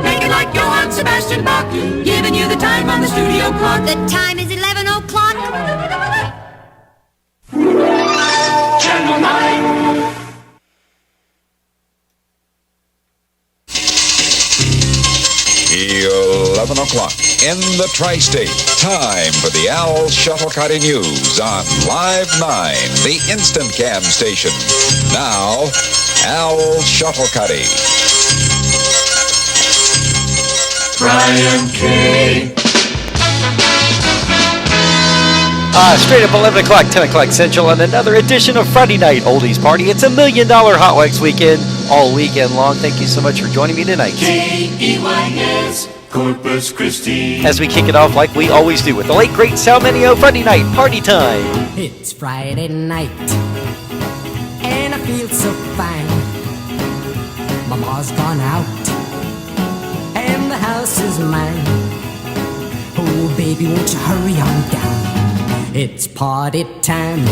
Make it like Johann Sebastian Bach, giving you the time on the studio clock. The time is 11 o'clock. Channel 9. 11 o'clock in the Tri-State. Time for the Al Shuttlecutty News on Live 9, the instant cam station. Now, Al Shuttlecutty. Brian K. Straight up 11 o'clock, 10 o'clock Central, and another edition of Friday Night Oldies Party. It's $1 million Hotwax weekend, all weekend long. Thank you so much for joining me tonight. K-E-Y-S, Corpus Christi. As we kick it off like we always do with the late great Sal Mineo, Friday Night Party Time. It's Friday night, and I feel so fine. Mama's gone out, and the house is mine. Oh, baby, won't you hurry on down? It's party time.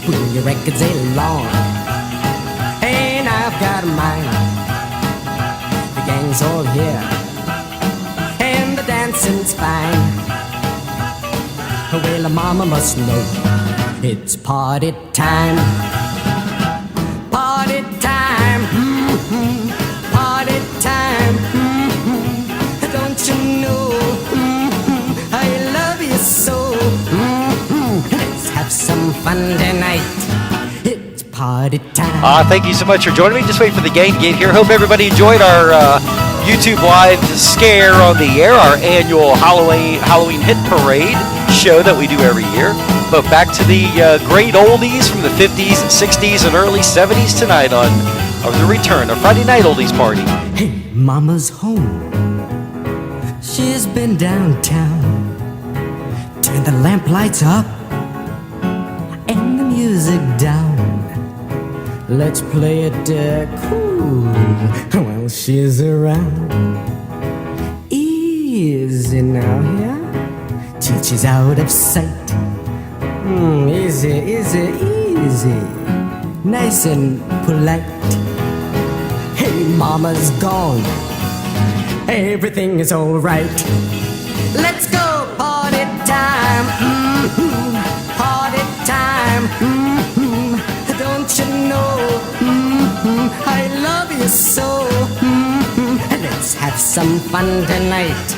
Bring your records along, and I've got mine. The gang's all here, and the dancing's fine. Well, mama must know it's party time. Party time, party time, don't you know, I love you so, let's have some fun tonight, it's party time. Thank you so much for joining me. Just wait for the gang to get here. Hope everybody enjoyed our YouTube Live Scare on the Air, our annual Halloween Hit Parade show that we do every year. But back to the great oldies from the 50s, 60s, and early 70s tonight on the return of Friday Night Oldies Party. Hey, Mama's home. She's been downtown. Turn the lamp lights up and the music down. Let's play it cool while she's around. Easy now, yeah? Till she's out of sight. Easy, easy, easy. Nice and polite. Hey, Mama's gone. Everything is alright. Let's go, party time. Party time. Don't you know? I love you so. Let's have some fun tonight.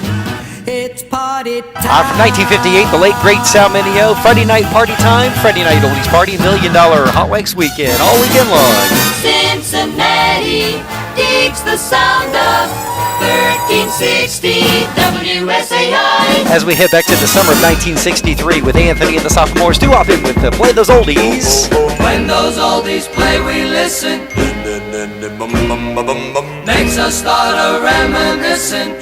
It's party time. From 1958, the late great Sal Mineo, Friday Night Party Time, Friday Night Oldies Party, $1 million Hotwax weekend, all weekend long. Cincinnati digs the sound of 1360 WSAI. As we head back to the summer of 1963 with Anthony and the Sophomores, do hop in with Play Those Oldies. When those oldies play, we listen. Makes us start a reminiscing.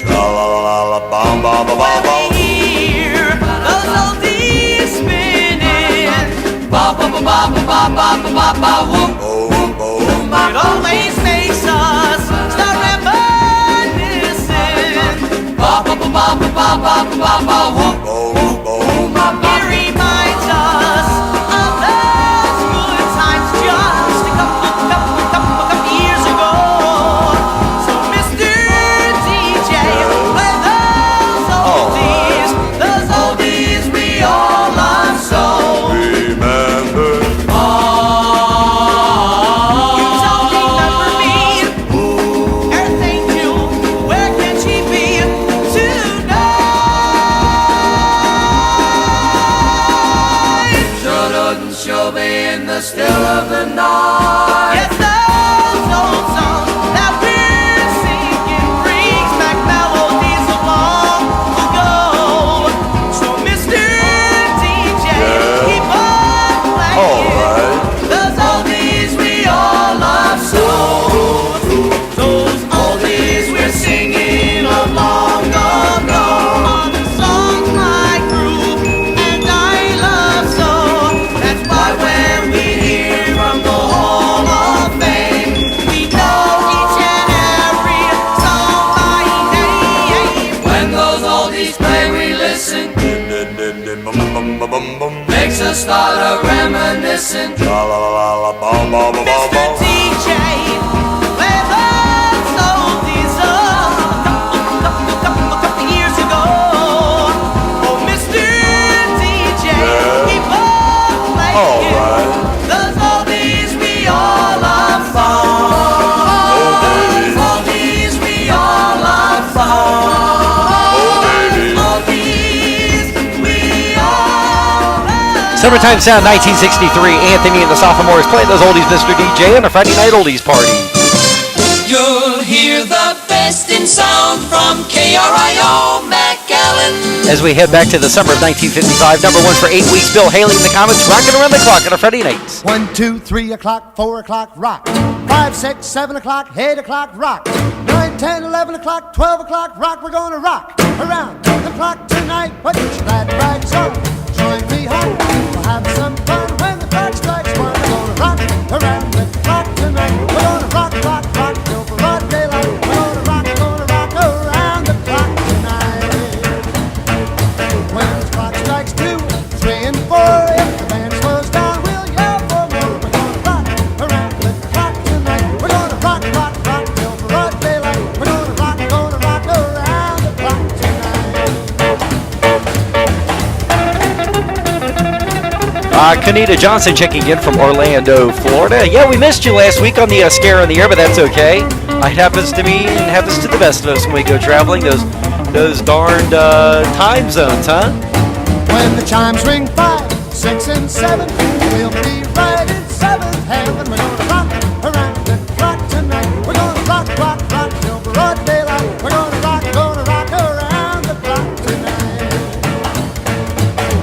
Hear those oldies spinning. Ba ba ba ba ba ba ba ba ba whoop. It always makes us start reminiscing. Ba ba ba ba ba ba ba ba whoop. It reminds us of those good times just a couple years ago. So Mr. DJ, play those oldies we all love so. Remember. You don't remember me. Earth Angel, where can she be tonight? Shouldn't she be in the still of the night? Yes, those old songs that we're singing brings back melodies of long ago. So Mr. DJ, keep on playing those oldies we all love so. Those oldies we're singing of long ago are the songs I grew and I love so. That's why when we hear from the Hall of Fame, we know each and every song by name. When those oldies play, we listen. Makes us start a reminiscing. Mr. DJ, play those Those oldies we all love fond. Oldies we all love fond. Oldies we all love. Summertime Sound 1963. Anthony and the Sophomores playing those oldies, Mr. DJ, on a Friday night oldies party. You'll hear the best in sound from KRIO McAllen. As we head back to the summer of 1955, number one for 8 weeks, Bill Haley and the Comets, rocking around the clock on a Friday night. 1, 2, 3 o'clock, 4 o'clock, rock. 5, 6, 7 o'clock, 8 o'clock, rock. 9, 10, 11 o'clock, 12 o'clock, rock. We're gonna rock around the clock tonight. Put your glad rags on, join me home. We'll have some fun when the clock strikes 1. We're gonna rock around the clock tonight. We're gonna rock, rock, rock till broad daylight. We're gonna rock around the clock tonight. When the clock strikes 2, 3, and 4, if the band slows down, we'll yell for more. We're gonna rock around the clock tonight. We're gonna rock, rock, rock till broad daylight. We're gonna rock around the clock tonight. Kanita Johnson checking in from Orlando, Florida. Yeah, we missed you last week on the Scare on the Air, but that's okay. It happens to me and happens to the best of us when we go traveling. Those darned time zones, huh? When the chimes ring 5, 6, and 7, we'll be right in 7th heaven. We're gonna rock around the clock tonight. We're gonna rock, rock, rock till broad daylight. We're gonna rock around the clock tonight.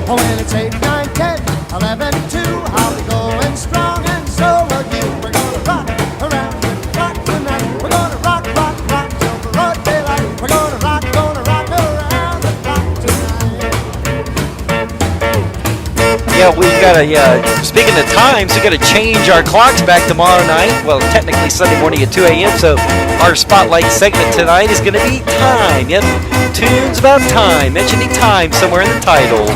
Oh, when it's 8, 9, 10, 11, 2, I'll be going strong, and so will you. We're gonna rock around the clock tonight. We're gonna rock, rock, rock till broad daylight. We're gonna rock around the clock tonight. Yeah, we've got to, speaking of times, we've got to change our clocks back tomorrow night. Well, technically Sunday morning at 2 a.m., so our spotlight segment tonight is going to be time. Yep, tunes about time, mentioning time somewhere in the title.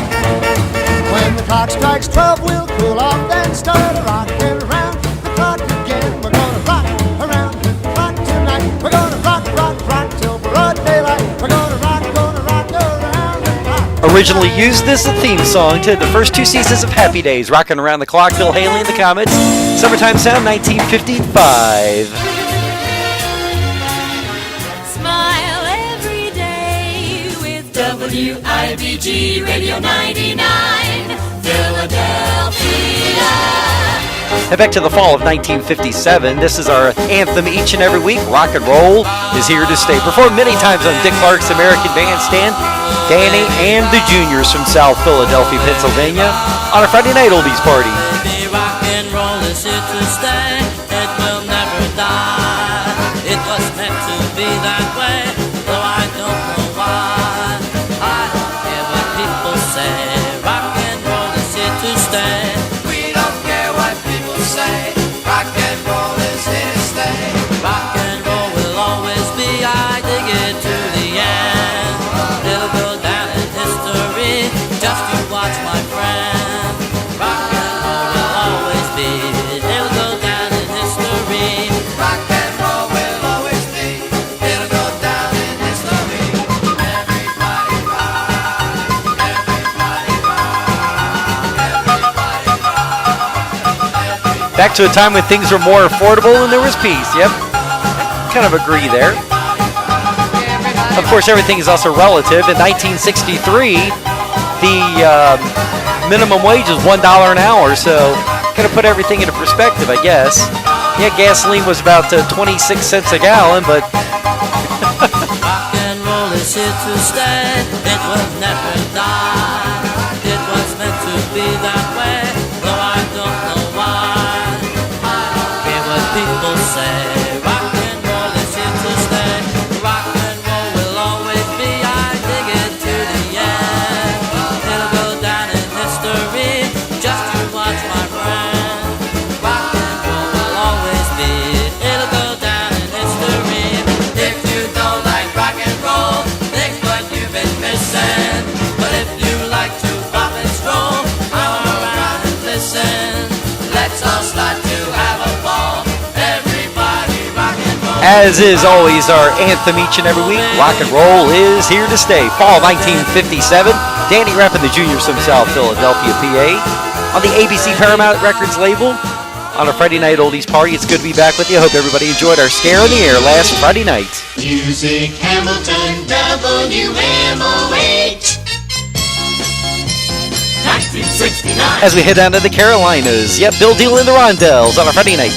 When the clock strikes 12, we'll cool off, then start rocking around the clock again. We're gonna rock around the clock tonight. We're gonna rock, rock, rock till broad daylight. We're gonna rock around the clock. Originally used as the theme song to the first 2 seasons of Happy Days, rocking around the clock, Bill Haley and the Comets, Summertime Sound 1955. Smile every day with WIBG Radio 99, Philadelphia. Head back to the fall of 1957. This is our anthem each and every week. Rock and roll is here to stay. Performed many times on Dick Clark's American Bandstand. Danny and the Juniors from South Philadelphia, Pennsylvania, on a Friday night oldies party. Baby, rock and roll is here to stay. It will never die. It was meant to be that way, though I don't know why. I don't care what people say. Rock and roll is here to stay. We don't care what people say. Rock and roll is here to stay. Rock and roll will always be. I dig it to the end. It'll go down in history. Just you watch, my friend. Rock and roll will always be. It'll go down in history. Rock and roll will always be. It'll go down in history. Everybody rock. Everybody rock. Everybody rock. Back to a time when things were more affordable and there was peace. Yep, kind of agree there. Of course, everything is also relative. In 1963, the minimum wage was $1 an hour, so kind of put everything into perspective, I guess. Yeah, gasoline was about 26 cents a gallon, but Rock and roll is here to stay. It will never die. It was meant to be that way, though I don't know why. I don't care what people say. Rock and roll is here to stay. Rock and roll will always be. I dig it to the end. It'll go down in history. Just you watch, my friend. Rock and roll will always be. It'll go down in history. If you don't like rock and roll, think what you've been missing. But if you like to pop and stroll, come around and listen. Let's all start to have a ball. Everybody rock and roll. as is always our anthem each and every week, rock and roll is here to stay. Fall 1957, Danny Rapp and the Juniors from South Philadelphia, PA. on the ABC Paramount Records label on a Friday night oldies party. It's good to be back with you. I hope everybody enjoyed our Scare on the Air last Friday night. Music Hamilton WMOH 1969. As we head down to the Carolinas, yep, Bill Deal and the Rondells on a Friday night.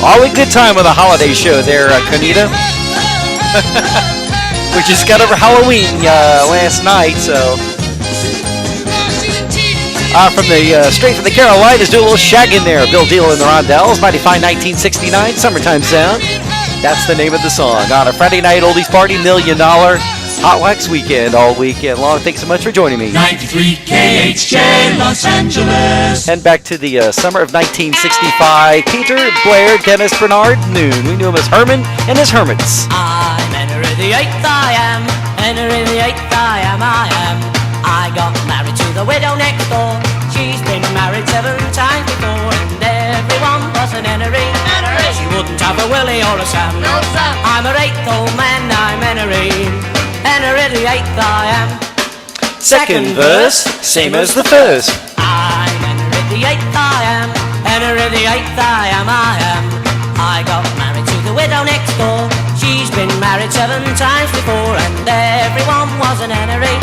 Always good time on the holiday show there, Conita. We just got over Halloween last night, so straight from the Carolinas, do a little shagging there. Bill Deal and the Rondells, Mighty Fine 1969, Summertime Sound. That's the name of the song. On a Friday night oldies party, $1 Million Hotwax weekend all weekend long. Thanks so much for joining me. 93 KHJ Los Angeles. And back to the summer of 1965. Peter, Blair, Dennis, Bernard, Noon. We knew him as Herman and his Hermits. I'm Henry the Eighth, I am. Henry the Eighth, I am, I am. I got married to the widow next door. She's been married 7 times before, and everyone was an Henry. She wouldn't have a Willie or a Sam. No, Sam. I'm her 8th old man, I'm Henry. Henry the Eighth, I am. Second verse, same as the first. I'm Henry the Eighth, I am. Henry the Eighth, I am, I am. I got married to the widow next door. She's been married 7 times before, and everyone was an Henry.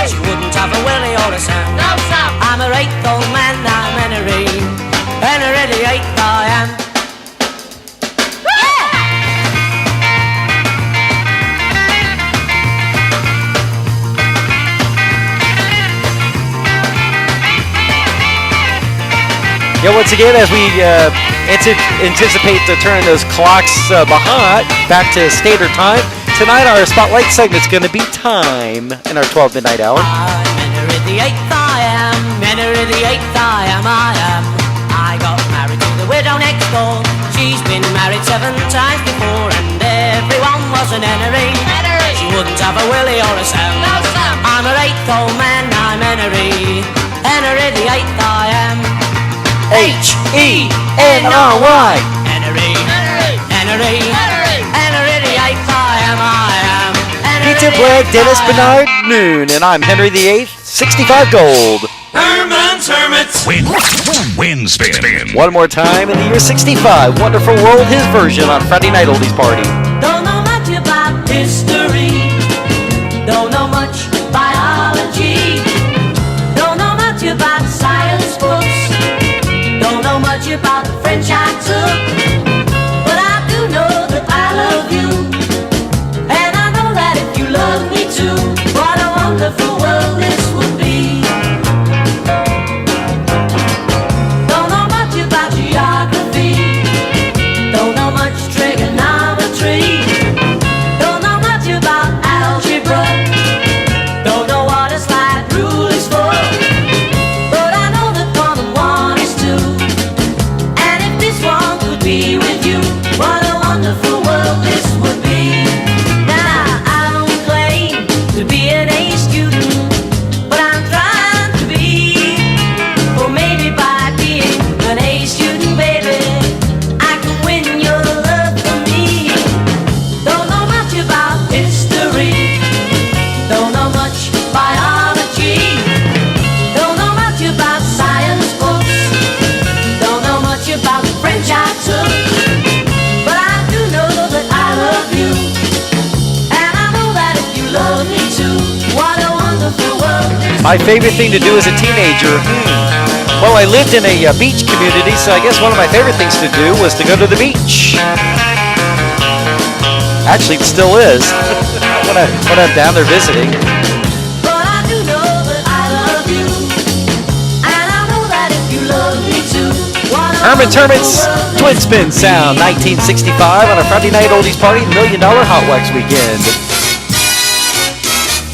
She wouldn't have a Willie or a Sam. No, Sam. I'm her 8th old man, I'm Henry. Henry the Eighth, I am. Yeah, once again, as we anticipate to turn those clocks behind back to standard time, tonight our spotlight segment's going to be time in our 12 midnight hour. I'm Henry the Eighth, I am. Henry the Eighth, I am, I am. I got married to the widow next door. She's been married 7 times before, and everyone was an Henry. She wouldn't have a Willie or a Sam. No, Sam. I'm her 8th old man, I'm Henry. Henry the Eighth, I am. H-E-N-R-Y. Henry. Henry. Henry the Eighth, I am, I am. Peter, Blair, Dennis, Bernard, Noon, and I'm Henry the Eighth, 65 gold. Herman's Hermits. Win spin. One more time in the year 65. Wonderful World, his version on Friday Night Oldies Party. Don't know much about history. Don't know much biology. Don't know much about science books. Don't know much about French I took. But I do know that I love you. And I know that if you love me too, what a wonderful world this would be. Don't know much about geography. Don't know much trigonometry. Don't know much about My favorite thing to do as a teenager? Well, I lived in a beach community, so I guess one of my favorite things to do was to go to the beach. Actually, it still is when I'm down there visiting. But I do know that I love you, and I know that if you love me too. Herman Termit's Twin Spin Sound, 1965 on a Friday night oldies party, $1 Million Hotwax Weekend.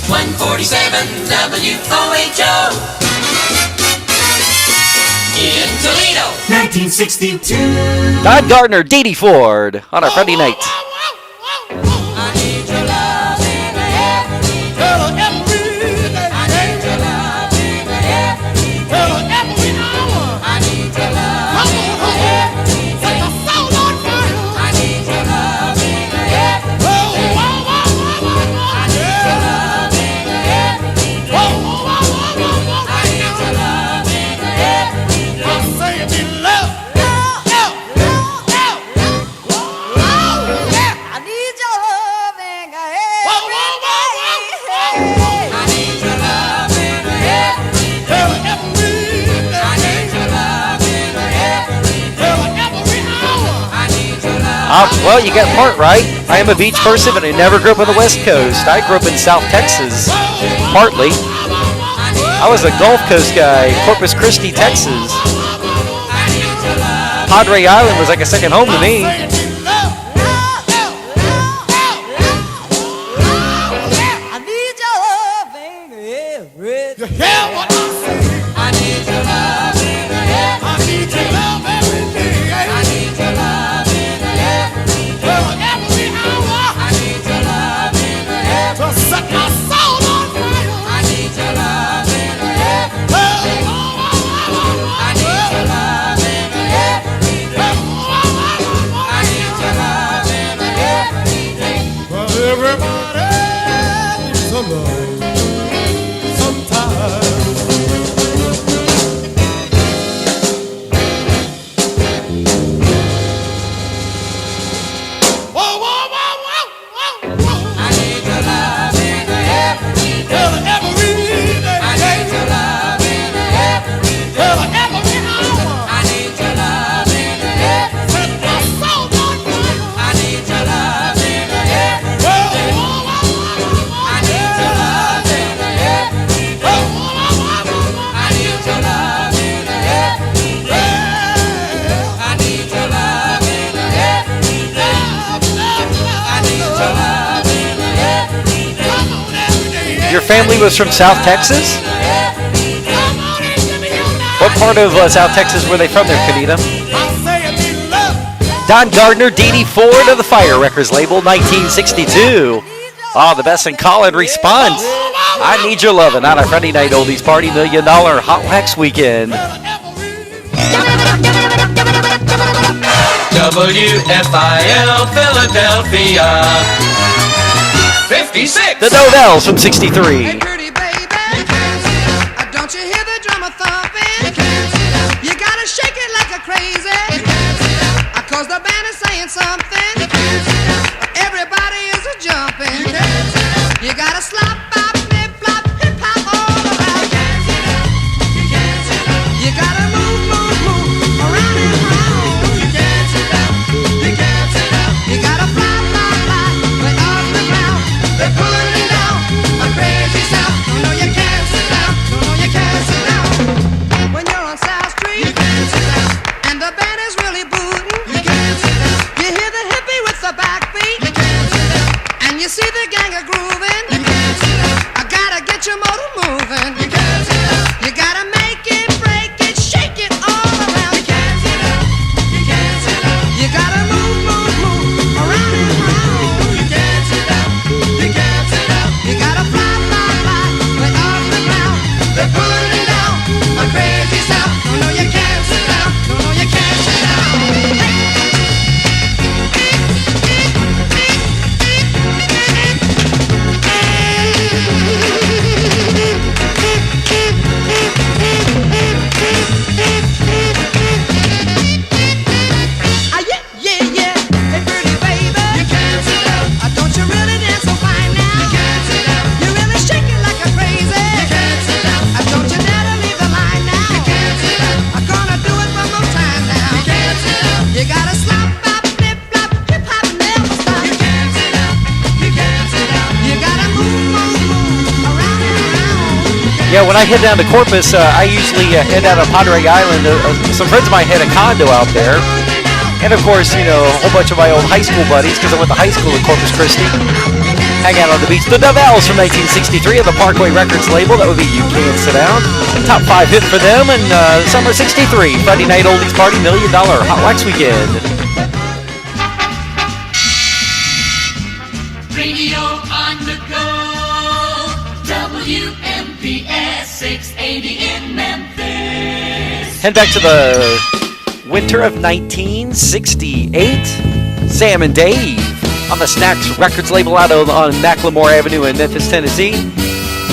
147 WOHO in Toledo, 1962. Don Gardner, Dee Dee Ford on a Friday night. I need your loving every day. I need your loving every hour. I need your loving every day. I need your loving every day. I need your loving every day. I need your loving every day. Say it in love. I need your loving every day. I need your loving every day. I need your loving every day. I need your loving. Well, you got part right. I am a beach person, but I never grew up on the West Coast. I grew up in South Texas, partly. I was a Gulf Coast guy, Corpus Christi, Texas. Padre Island was like a second home to me. I need your loving every day. You hear what I say? I need your loving every I need your love every day. I need your loving every day. Every hour I need your loving every to set my soul on fire. I need your loving every day. I need your loving every day. I need your loving every day. Well, everybody needs a love sometimes. Whoa, whoa, whoa, whoa, whoa, whoa. I need your loving every day. Every day. I need your loving every day. Every hour. I need your loving every Set my soul on fire. I need your loving every Whoa, day. whoa, whoa, whoa, whoa. I need your loving every day. Whoa, whoa, whoa, whoa, whoa. I need your loving every day. I need your loving every day. I need your loving every day. Come on, every day. Your family was from South Texas? Come on and give me your love. What part of South Texas were they from there, Kanita? I'll say it in love. Don Gardner, Dee Dee Ford of the Fire Records label, 1962. Oh, the best in call and response. I need your lovin' on a Friday night oldies party, $1 Million Hotwax Weekend. WFIL Philadelphia 56. The Nodells from Hey, 63. pretty baby, don't you hear the drummer thumping? You gotta shake it like a crazy, cause the band is saying something. Everybody is a jumping. You gotta slop, bop, flip, flop, hip hop all around. You gotta move, move, move around and around. You gotta fly, fly, fly, way off the ground. They're pulling it down, a crazy sound. No, no, you can't sit down. No, no, you can't sit down. Yeah, when I head down to Corpus, I usually head out on Padre Island. Some friends of mine had a condo out there. And of course, you know, a whole bunch of my old high school buddies, because I went to high school in Corpus Christi. Hang out on the beach. The Novels from 1963 on the Parkway Records label. That would be You Can't Sit Down. Top 5 hit for them in summer 63. Friday night oldies party, $1 Million Hot Wax Weekend. Radio on the go, WMPS 680 in Memphis. Head back to the winter of 1968. Sam and Dave on the Snacks Records label out on Macklemore Avenue in Memphis, Tennessee.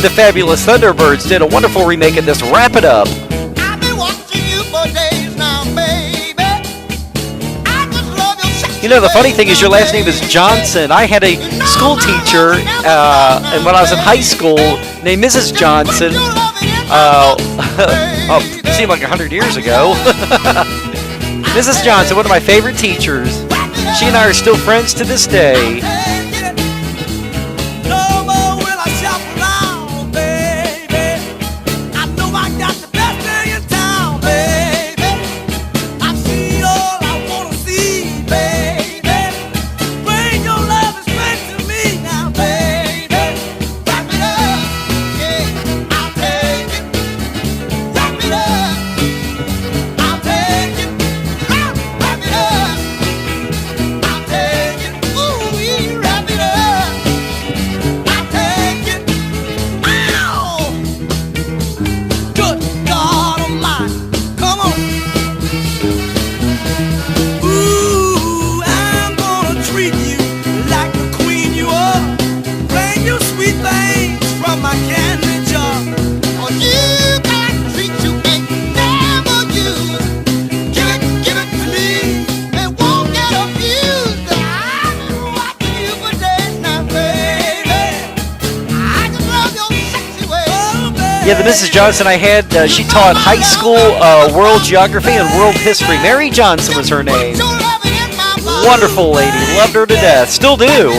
The Fabulous Thunderbirds did a wonderful remake of this. Wrap It Up. I've been watching you for days now, baby. I just love your sexy You know, the funny ways thing is your now, last name is baby. Johnson. I had a school teacher, and when I was in high school, named Mrs. Johnson. It seemed like 100 years ago. Mrs. Johnson, one of my favorite teachers. She and I are still friends to this day. No more will I shop around, baby. I know I got the best thing in town, baby. I see all I wanna see, baby. Bring your love straight to me now, baby. Wrap it up, yeah, I'll take it. Wrap it up, I'll take it. Wrap it up. My candy jar, oh, you got a treat you ain't never used. Give it to me, and won't get abused. I've been watching you for days now, baby. I just love your sexy ways. Oh, baby. Yeah, the Mrs. Johnson I had, she taught high school world geography and world history. Mary Johnson was her name. Wonderful lady. Loved her to death. Still do.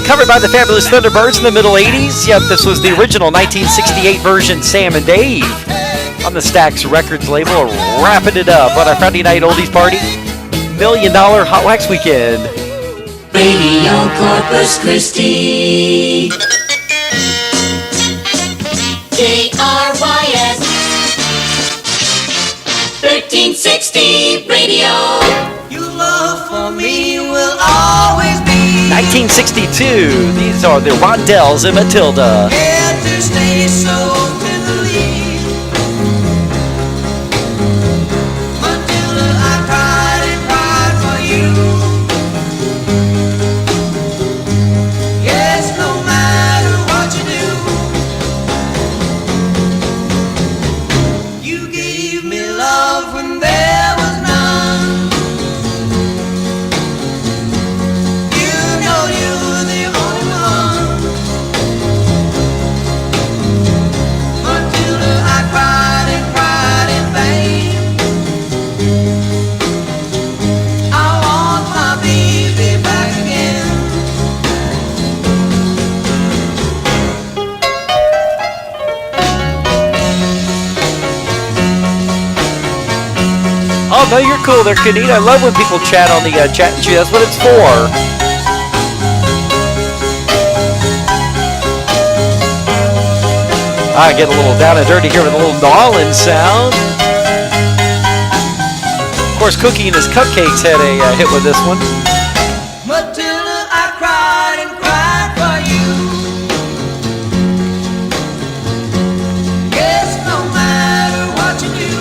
Covered by the Fabulous Thunderbirds in the middle 80s. Yep, this was the original 1968 version, Sam and Dave, on the Stax Records label, wrapping it up on our Friday night oldies party. $1 Million Hot Wax Weekend. Radio Corpus Christi. KRYS 1360 Radio. Your love for me will always be 1962. These are the Rondells and Matilda. here to stay so tenderly. Matilda, I cried and cried for you. Yes, no matter what you do, you gave me love when there was none. You know you were the only one. Matilda, I cried and cried in vain. I want my baby back again. Oh, no, you're cool there, Kenita. I love when people chat on the chat and that's what it's for. I get a little down and dirty here with a little Nolan sound. Of course, Cookie and his Cupcakes had a hit with this one. Matilda, I cried and cried for you. Yes, no matter what you do.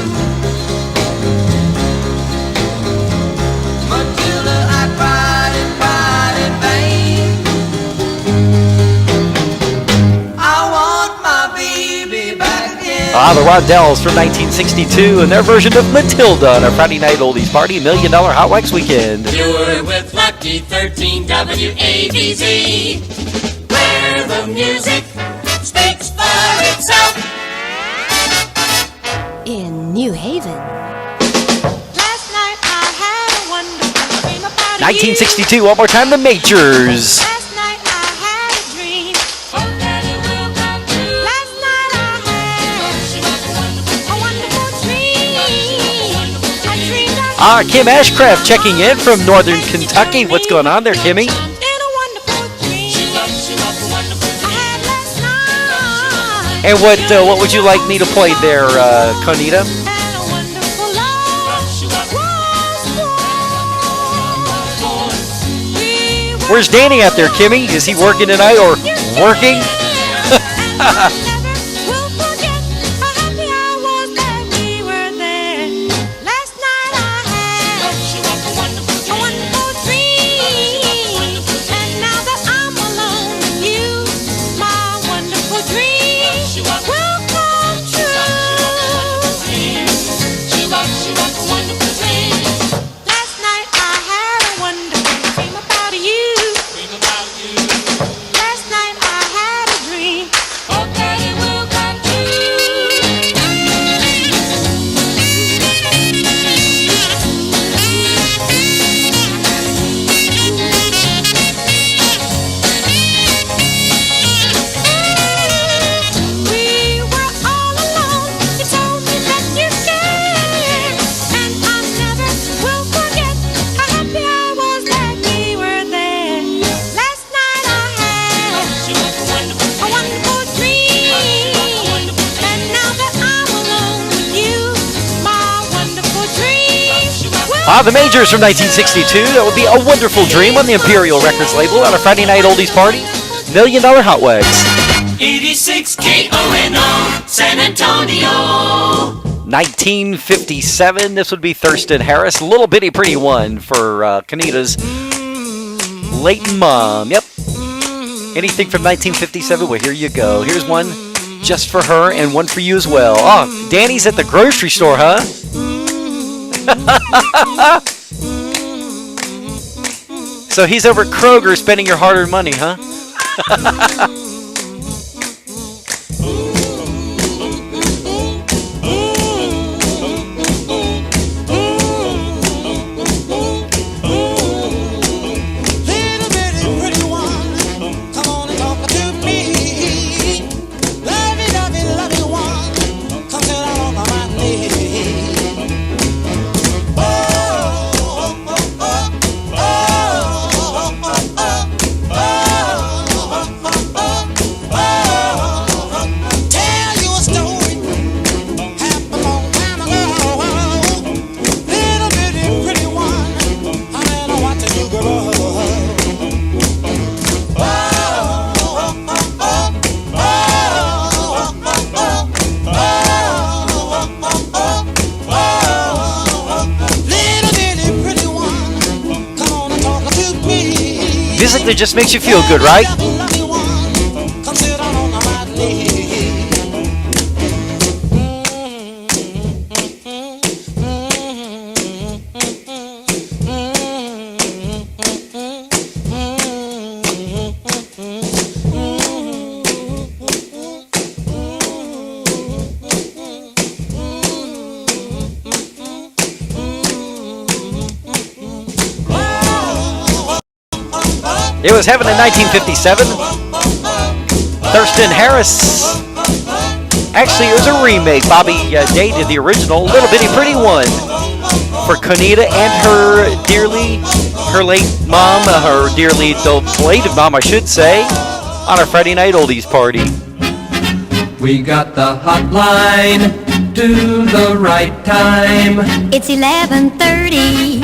Matilda, I cried and cried in vain. I want my baby back again. The Rondells from 1962 and their version of Matilda on our Friday night oldies party, $1 Million Hot Wax Weekend. You're with Lucky 13 WABZ, where the music speaks for itself. in New Haven. Last night I had a wonderful dream about 1962, one more time, the Majors. Last night I had a dream. That it will come true. Last night I had a wonderful dream. I dreamed I Kim Ashcraft checking in from Northern Kentucky. What's going on there, Kimmy? in a wonderful dream. I had last night. And what would you like me to play there, Conita? And a wonderful love was born. We were Where's Danny out there, Kimmy? Is he working tonight or working? The Majors from 1962. That would be A Wonderful Dream on the Imperial Records label on a Friday night oldies party. $1 Million Hotwax. 86 KONO, San Antonio. 1957. This would be Thurston Harris. Little Bitty Pretty One for Kanita's late mom. Yep. Anything from 1957? Well, here you go. Here's one just for her and one for you as well. Oh, Danny's at the grocery store, huh? So he's over at Kroger spending your hard-earned money, huh? Music that just makes you feel good, right? It was heaven in 1957. Thurston Harris. Actually, it was a remake. Bobby Day did the original, Little Bitty Pretty One, for Conita and her late mom, her dearly belated mom, I should say, on a Friday night oldies party. We got the hotline, do the right time. It's 11:30.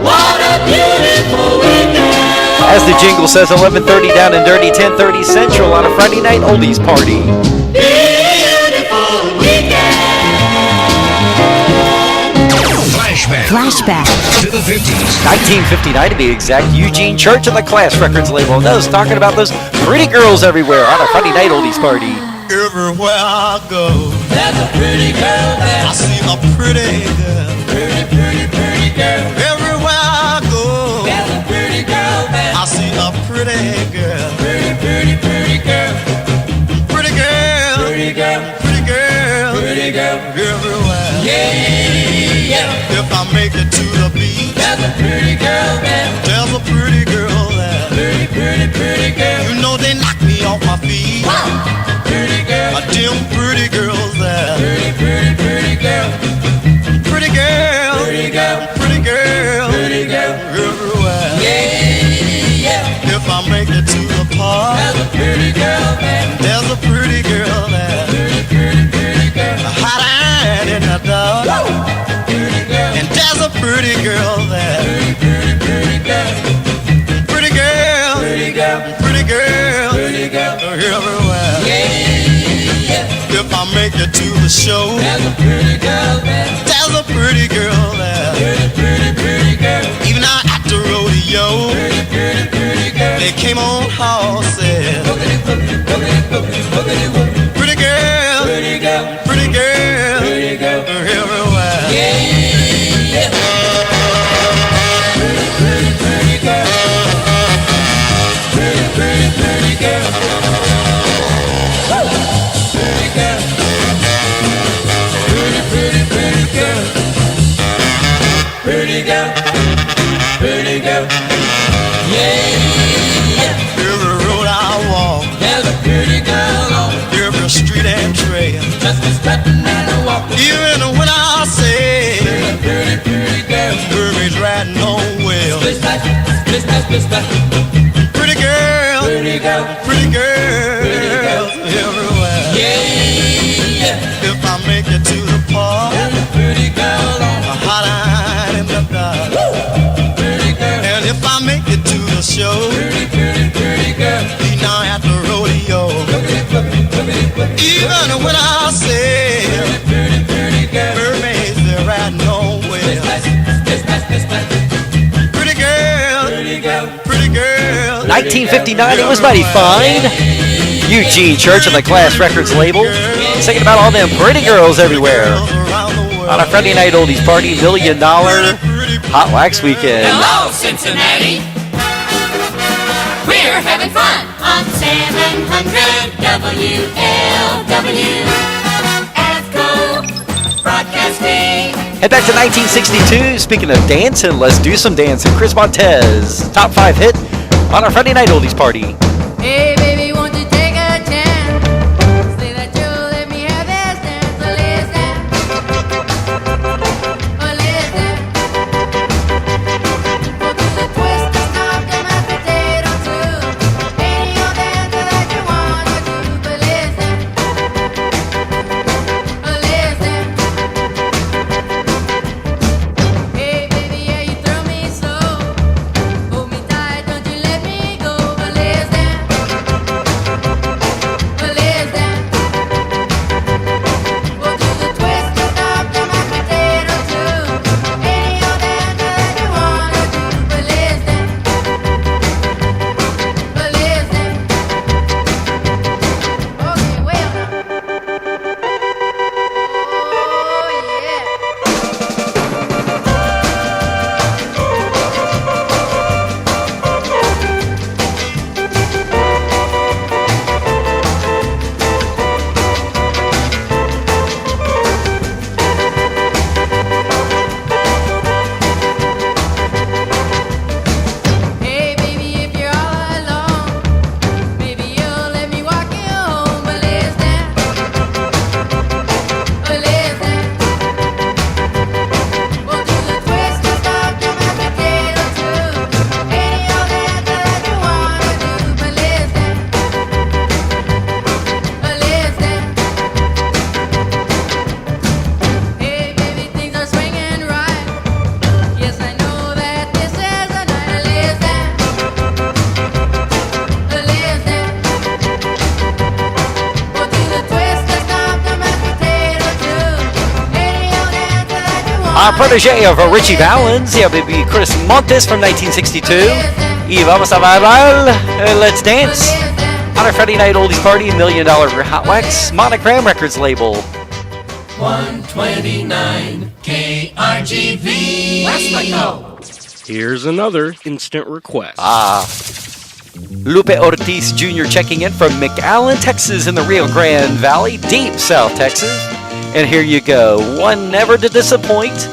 What a beautiful weekend. As the jingle says, 11:30 down and dirty, 10:30 Central on a Friday night oldies party. Beautiful weekend. Flashback To the 50s. 1959 to be exact. Eugene Church and the Class Records label. And those talking about those pretty girls everywhere on a Friday night oldies party. Everywhere I go, There's a pretty girl there. I see a pretty girl. Pretty, pretty, pretty girl. Everywhere I go, There's a pretty girl there. I see a pretty girl. Pretty, pretty, pretty girl. Pretty girl. Pretty girl. Pretty girl. Pretty girl. Everywhere If I make it to the beach, there's a pretty girl there. There's a pretty girl there. Pretty, pretty, pretty girl. You know they knock me off my feet. Pretty girl. A dim pretty girls there. Pretty, pretty, pretty girl. Pretty girl. Pretty girl. Pretty girl. Pretty girl. Everywhere. Yeah. If I make it to the park, there's a pretty girl there. There's a pretty girl there. Pretty, pretty, pretty girl. Hot iron in the dark. Pretty girl. And there's a pretty girl there. Pretty, pretty, pretty girl. Pretty girl. Pretty girl. Pretty girl. Pretty girl. Everywhere. Yeah. If I make it to the show, there's a pretty girl there. There's a pretty girl there. Pretty, pretty, pretty girl. Even out at the rodeo, pretty, pretty, pretty girl. They came on horses. Boogity, boogity, boogity, boogity, boogity, boogity. Pretty girl. Pretty girl. Pretty girl. Pretty girl. Everywhere. Yeah. Pretty, pretty, pretty girl. Pretty, pretty, pretty girl. Pretty girl. Pretty, pretty, pretty girl. Pretty girl. Pretty girl. Yeah. Every road I walk, there's a pretty girl on every street and trail. Just a stepping and a walking. Even when I say, there's a pretty, pretty girl. Hermes riding on well. Splish splash, splish splash, splish splash. Pretty girl. Pretty girl. Pretty girl. Pretty girl. Everywhere. Yeah. If I make it to the park, there's a pretty girl on a hot iron in the dark. Pretty girl. And if I make it to the show, pretty, pretty, pretty girl. Be now at the rodeo. Even when I say, pretty, pretty girl. Mermaids, they're riding on well. Pretty girl. Pretty girl. Pretty girl. 1959, it was mighty fine. Eugene Church on the Glass Records label, singing about all them pretty girls everywhere. On a Friday night oldies party, $1 million Hotwax weekend. Hello, Cincinnati. We're having fun on 700 WLW. AFCO Broadcasting. Head back to 1962. Speaking of dancing, let's do some dancing. Chris Montez, top 5 hit on our Friday night oldies party. Hey, baby, won't you take a chance? Say that you'll let me have this dance. Well, listen. Well, listen. Go to the twist, the stomp, the mashed potato too. Any old dance that you wanna do. But listen. Well, listen. Hey, baby, yeah, you throw me so. Hold me tight, don't you let me go. But listen. Well, listen. We'll do the twist, the stomp, the mashed potato too. Any old dance that you wanna do. But listen. But listen. Okay, well now. Oh, yeah. Hey, baby, if you're all alone, maybe you'll let me walk you home. But listen. But listen. We'll do the twist, the stomp, the mashed potato too. Any old dance that you wanna do. But listen. But listen. Hey, baby, things are swinging right. Yes, I know that this is the night. Listen. But listen. We'll do the twist, the stomp, the mashed potato too. Any old dance that you want. Our protege of Richie Valens, yeah, baby, Chris Montes from 1962. Y vamos a bailar, let's dance. On our Friday night oldies party, $1 million Hotwax Monogram Records label. 129 KRGV. Westlaco. Here's another instant request. Lupe Ortiz Jr. checking in from McAllen, Texas in the Rio Grande Valley, deep South Texas. And here you go, one never to disappoint.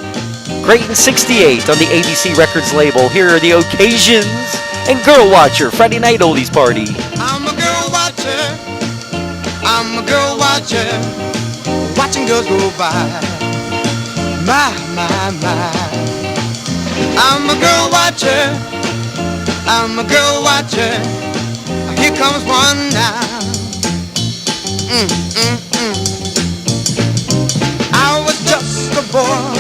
Great in 68 on the ABC Records label. Here are the Occasions and Girl Watcher, Friday Night Oldies Party. I'm a girl watcher. I'm a girl watcher. Watching girls go by. My. I'm a girl watcher. I'm a girl watcher. Here comes one now. I was just a boy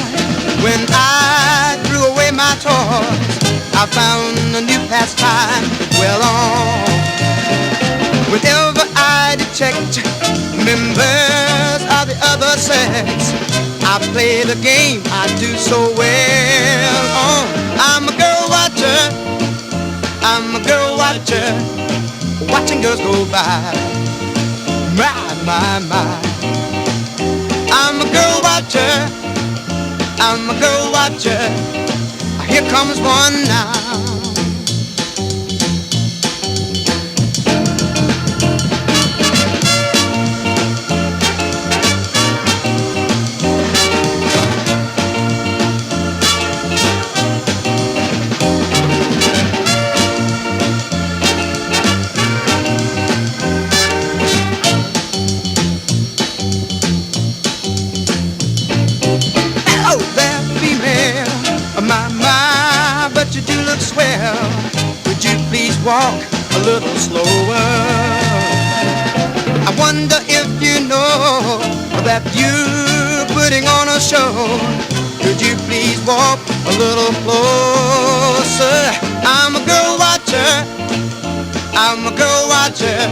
when I threw away my toys. I found a new pastime to dwell on. Whenever I detect members of the other sex, I play the game I do so well on. I'm a girl watcher. I'm a girl watcher. Watching girls go by. My. I'm a girl watcher. I'm a girl watcher. Here comes one now. Walk a little slower. I wonder if you know that you're putting on a show. Could you please walk a little closer? I'm a girl watcher. I'm a girl watcher.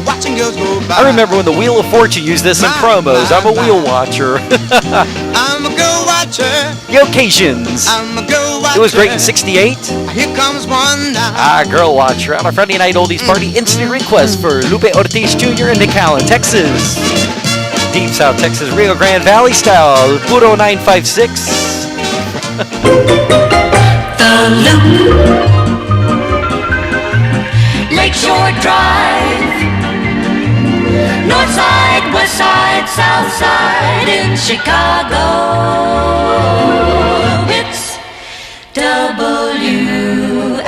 Watching girls go by. I remember when the Wheel of Fortune used this in promos. I'm a wheel watcher. I'm a girl watcher. The Occasions. I'm a girl watcher. It was great in 68. Here comes one now. Girl Watcher on our Friday Night Oldies Party. Instant request for Lupe Ortiz Jr. in McAllen, Texas. Deep South Texas, Rio Grande Valley style. Puro 956. The Loop. Lakeshore Drive. North side, west side, south side in Chicago. It's WLS.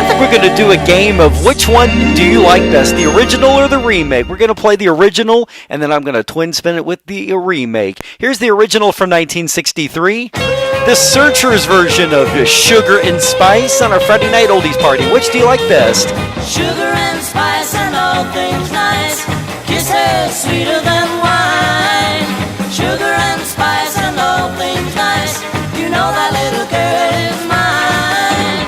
I think we're going to do a game of which one do you like best, the original or the remake. We're going to play the original, and then I'm going to twin spin it with the remake. Here's the original from 1963. The Searchers version of Sugar and Spice on our Friday Night Oldies Party. Which do you like best? Sugar and spice and all things nice. Kisses sweeter than wine. Sugar and spice and all things nice. You know that little girl is mine.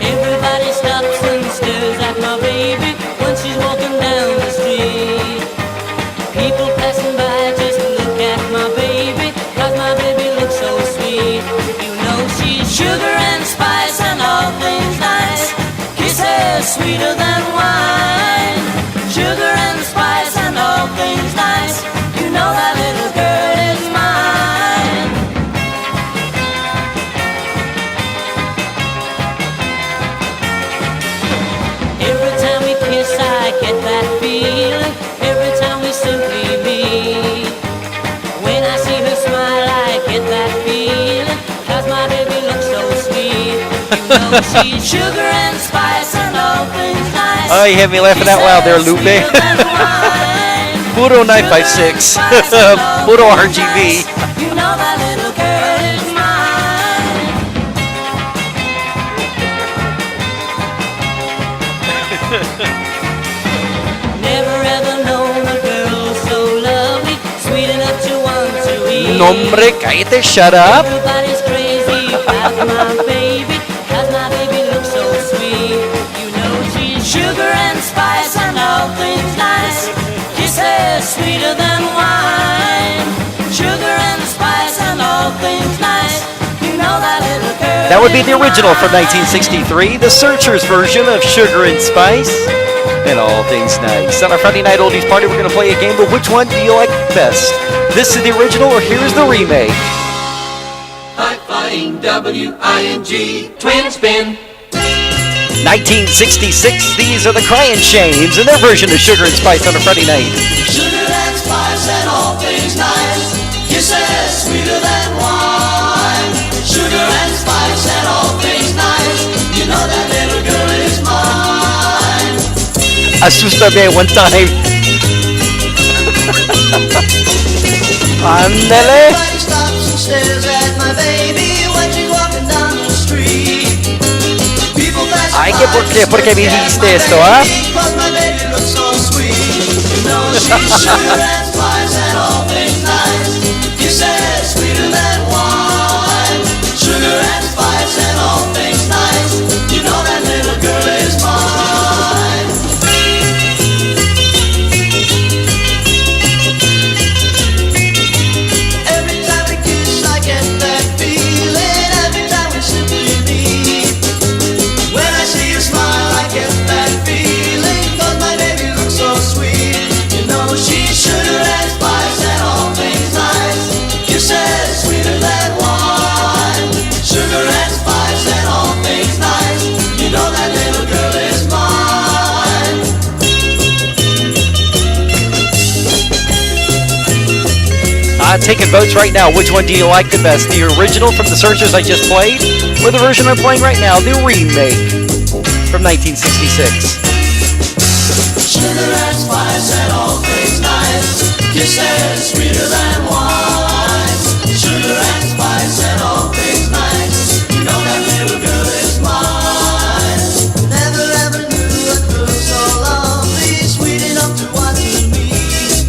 Everybody stops and stares at my baby when she's walking down the street. People passing by just look at my baby, 'cause my baby looks so sweet. You know she's sugar and spice and all things nice. Kisses sweeter than wine. Sugar and spice and all things nice. You know that little girl is mine. Every time we kiss I get that feeling. Every time we simply meet. When I see her smile I get that feeling. 'Cause my baby looks so sweet. You know she's sugar and spice and all things nice. Oh, you had me laughing out loud there, Lupe. Puro 956. Puro RGB. You know that little girl is mine. Never ever known a girl so lovely, sweet enough to want to eat. Nombre, cállate, shut up. Everybody's crazy about my baby, 'cause my baby looks so sweet. You know she's sugar and spice and all things nice. Kisses sweeter than wine. Sugar and spice and all things nice. You know that little girl. That would be the original from 1963, the Searchers version of Sugar and Spice and all things nice. On our Friday Night Oldies Party, we're going to play a game of which one do you like best? This is the original or here's the remake? High-flying W-I-N-G, twin spin. 1966, these are the Crying Shames and their version of Sugar and Spice on a Friday night. Sugar and spice and all things nice. Kisses sweeter than wine. Sugar and spice and all things nice. You know that little girl is mine. Asústame one time. Ándale. Everybody stops and stares at my baby when she's walking down the street. People pass Ay, by ¿qué por qué? ¿Por qué me dijiste esto, ah? because my baby looks so sweet. You know she's sugar and spice and all things nice. Kisses sweeter than wine. Sugar and spice and all things nice. You know that little girl is mine. Every time we kiss I get that feeling. Every time we simply meet. When I see you smile I get that feeling. 'Cause my baby looks so sweet. You know she's sugar and spice and all things nice. Kisses sweeter than wine. Sugar and spice and all things nice. You know that little girl is mine. Taking votes right now. Which one do you like the best? The original from the Searchers I just played, or the version I'm playing right now, the remake from 1966? Sugar and spice and all things nice. Kisses sweeter than wine. Sugar and spice and all things nice. You know that little girl is mine. Never ever knew a girl so lovely, sweet enough to want to meet.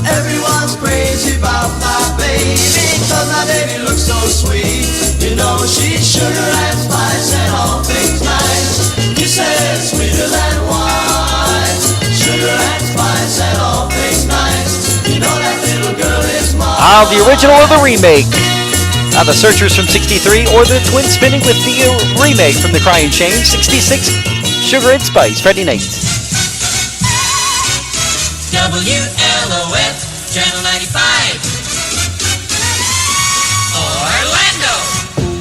Everyone's crazy about my baby, 'cause my baby looks so sweet. You know she's sugar and spice and all things nice. Kisses sweeter than wine. Sugar and spice and all things nice. You know that little girl is mine. The original or the remake? The Searchers from 63, or the twin spinning with the remake from the Crying Shames, 66, Sugar and Spice, Friday night. WLOS, Channel 95.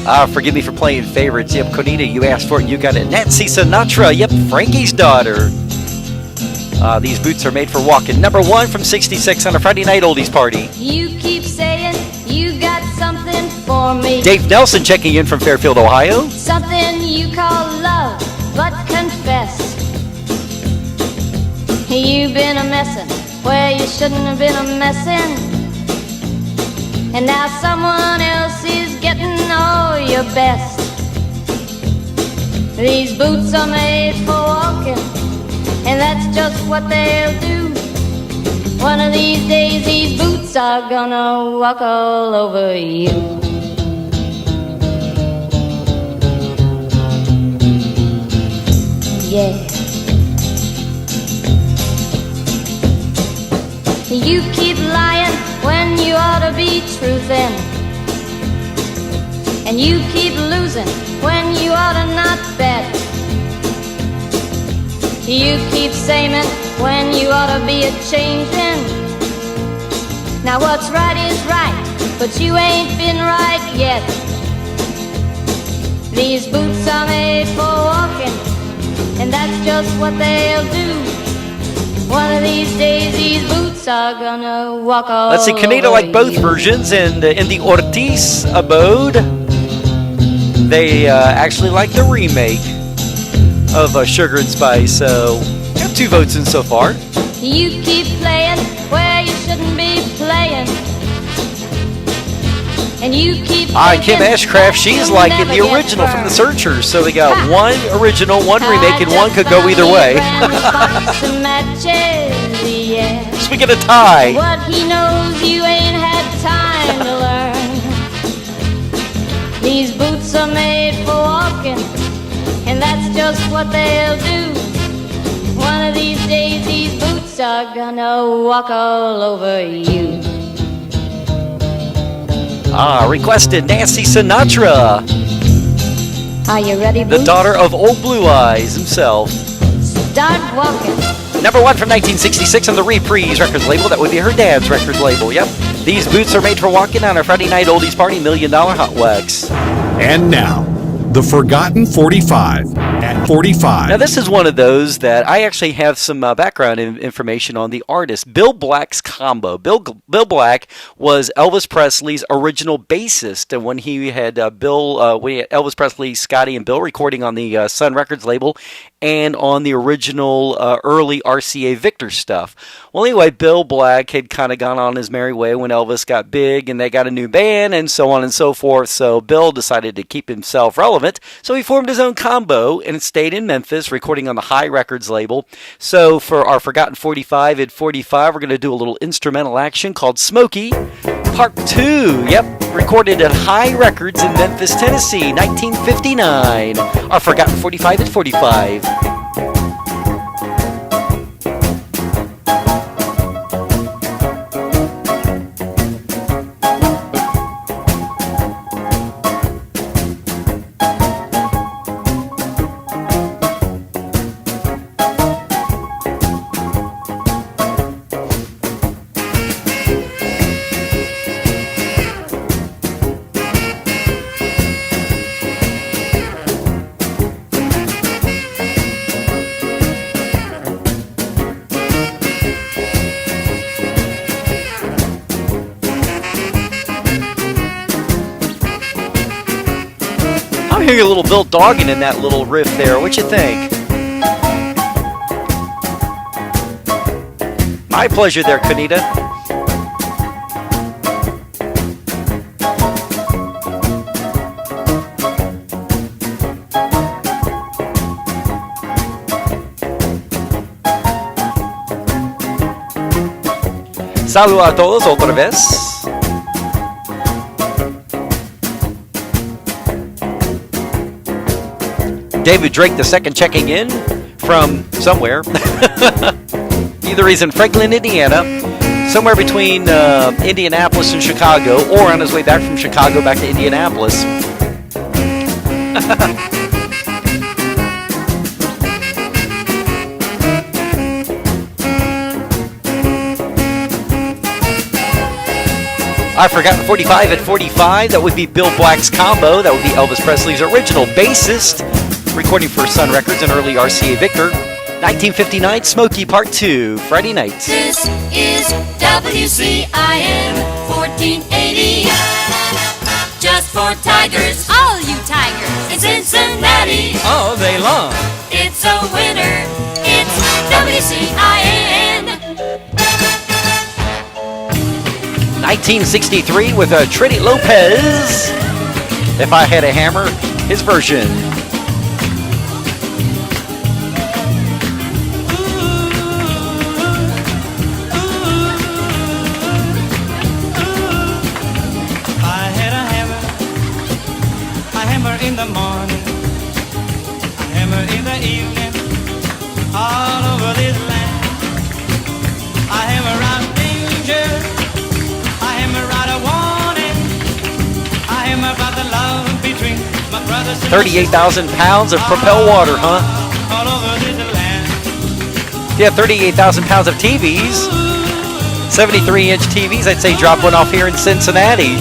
Orlando. Forgive me for playing favorites. Yep, Conita, you asked for it, you got it. Nancy Sinatra, yep, Frankie's daughter. These boots are made for walking. Number 1 from 66 on a Friday night oldies party. You keep saying you got something for me. Dave Nelson checking in from Fairfield, Ohio. Something you call love, but confess. You've been a messin' where you shouldn't have been a messin'. And now someone else is getting all your best. These boots are made for walking, and that's just what they'll do. One of these days these boots are gonna walk all over you. Yeah. You keep lying when you ought to be truthin', and you keep losing when you ought to not bet. You keep saying when you ought to be a-changin'. Now what's right is right, but you ain't been right yet. These boots are made for walking, and that's just what they'll do. One of these days these boots are gonna walk all Let's see, Canada over like both you. versions, and in the Ortiz abode, they actually like the remake of Sugar and Spice. So, we have 2 votes in so far. You keep playing where you shouldn't be playing, and you keep Kim thinking Ashcraft, she's you'll liking never the get original from the burned. Searchers. So they got Ha! 1 original, 1 remake, and 1 could go either way. Box of matches, yeah. So we get a tie. What he knows you ain't had time to learn. These boots are made for walking, and that's just what they'll do. One of these days these boots are gonna walk all over you. Requested Nancy Sinatra, Are you ready, the boots? daughter of Old Blue Eyes himself. Start walking. Number 1 from 1966 on the Reprise Records label. That would be her dad's record label. Yep. These boots are made for walking on a Friday night oldies party. $1 Million Hotwax. And now, the Forgotten 45. at 45. Now, this is one of those that I actually have some background information on the artist. Bill Black's combo. Bill Black was Elvis Presley's original bassist, and when he had Elvis Presley, Scotty, and Bill recording on the Sun Records label and on the original early RCA Victor stuff. Well, anyway, Bill Black had kind of gone on his merry way when Elvis got big, and they got a new band, and so on and so forth. So Bill decided to keep himself relevant, so he formed his own combo and stayed in Memphis, recording on the High Records label. So for our Forgotten 45 at 45, we're going to do a little instrumental action called Smokey Part 2. Yep, recorded at High Records in Memphis, Tennessee, 1959. Our Forgotten 45 at 45. I'm hearing a little Bill Doggin in that little riff there. What you think? My pleasure there, Kanita. Saludos a todos otra vez. David Drake II checking in from somewhere. Either he's in Franklin, Indiana, somewhere between Indianapolis and Chicago, or on his way back from Chicago back to Indianapolis. I forgot 45 at 45. That would be Bill Black's combo. That would be Elvis Presley's original bassist, recording for Sun Records and early RCA Victor. 1959, Smokey Part 2, Friday night. This is WCIM 1480. Just for tigers, all you tigers. In Cincinnati, all day long. It's a winner. It's WCIN. 1963 with Trini Lopez. If I Had a Hammer, his version. In the morning, a hammer in the evening, all over this land. I hammer out danger, I hammer out a warning, I hammer about the love between my brothers and 38,000 pounds of propel water, huh? all over this land. Yeah, 38,000 pounds of TVs. 73-inch TVs, I'd say drop one off here in Cincinnati.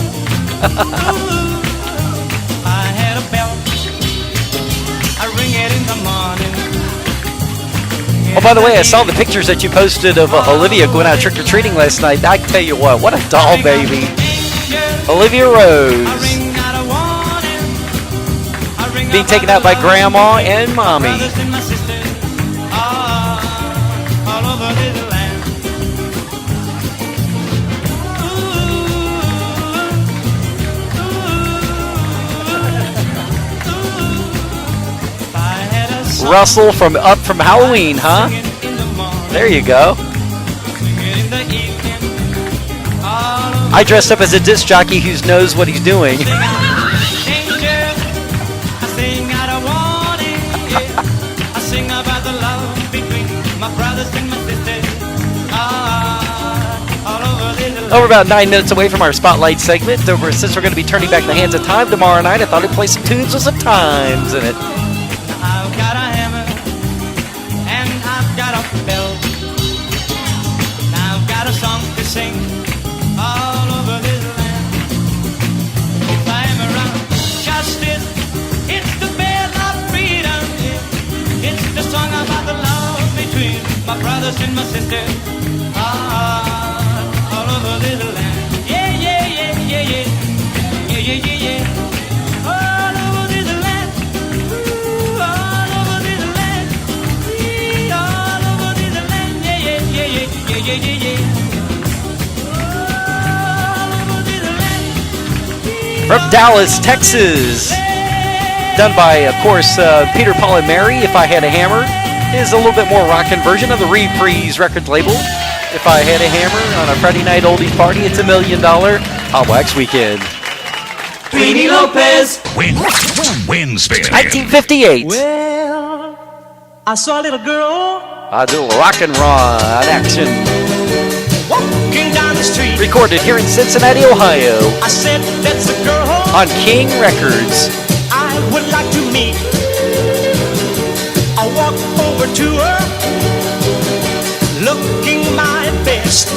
Oh, by the way, I saw the pictures that you posted of Olivia going out trick-or-treating last night. I tell you what a doll baby. Olivia Rose. Being taken out by Grandma and Mommy. Russell from Halloween, huh? There you go. I dressed up as a disc jockey who knows what he's doing. We're about 9 minutes away from our Spotlight segment. Since we're going to be turning back the hands of time tomorrow night, I thought I'd play some tunes with some times in it. I've got a hammer and I've got a bell. I've got a song to sing all over this land. If I'm around justice, it's the bell of freedom. brothers and my sisters. All over this land. Yeah, yeah, yeah, yeah, yeah. Yeah, yeah, yeah, yeah. All over this land. Ooh, all over this land. Yeah, all over this land. Yeah, yeah, yeah, yeah, yeah, yeah, yeah, yeah. From Dallas, Texas. Done by, of course, Peter, Paul, and Mary, If I Had a Hammer. Is a little bit more rockin' version of the Reprise record label. If I Had a Hammer on a Friday night oldies party, it's $1 million Hotwax weekend. Trini Lopez. Win spin. 1958. Well, I saw a little girl A little rock and roll action. walking down the street. Recorded here in Cincinnati, Ohio. I said, that's a girl On King Records. I would like to meet. I walk over to her, looking my best.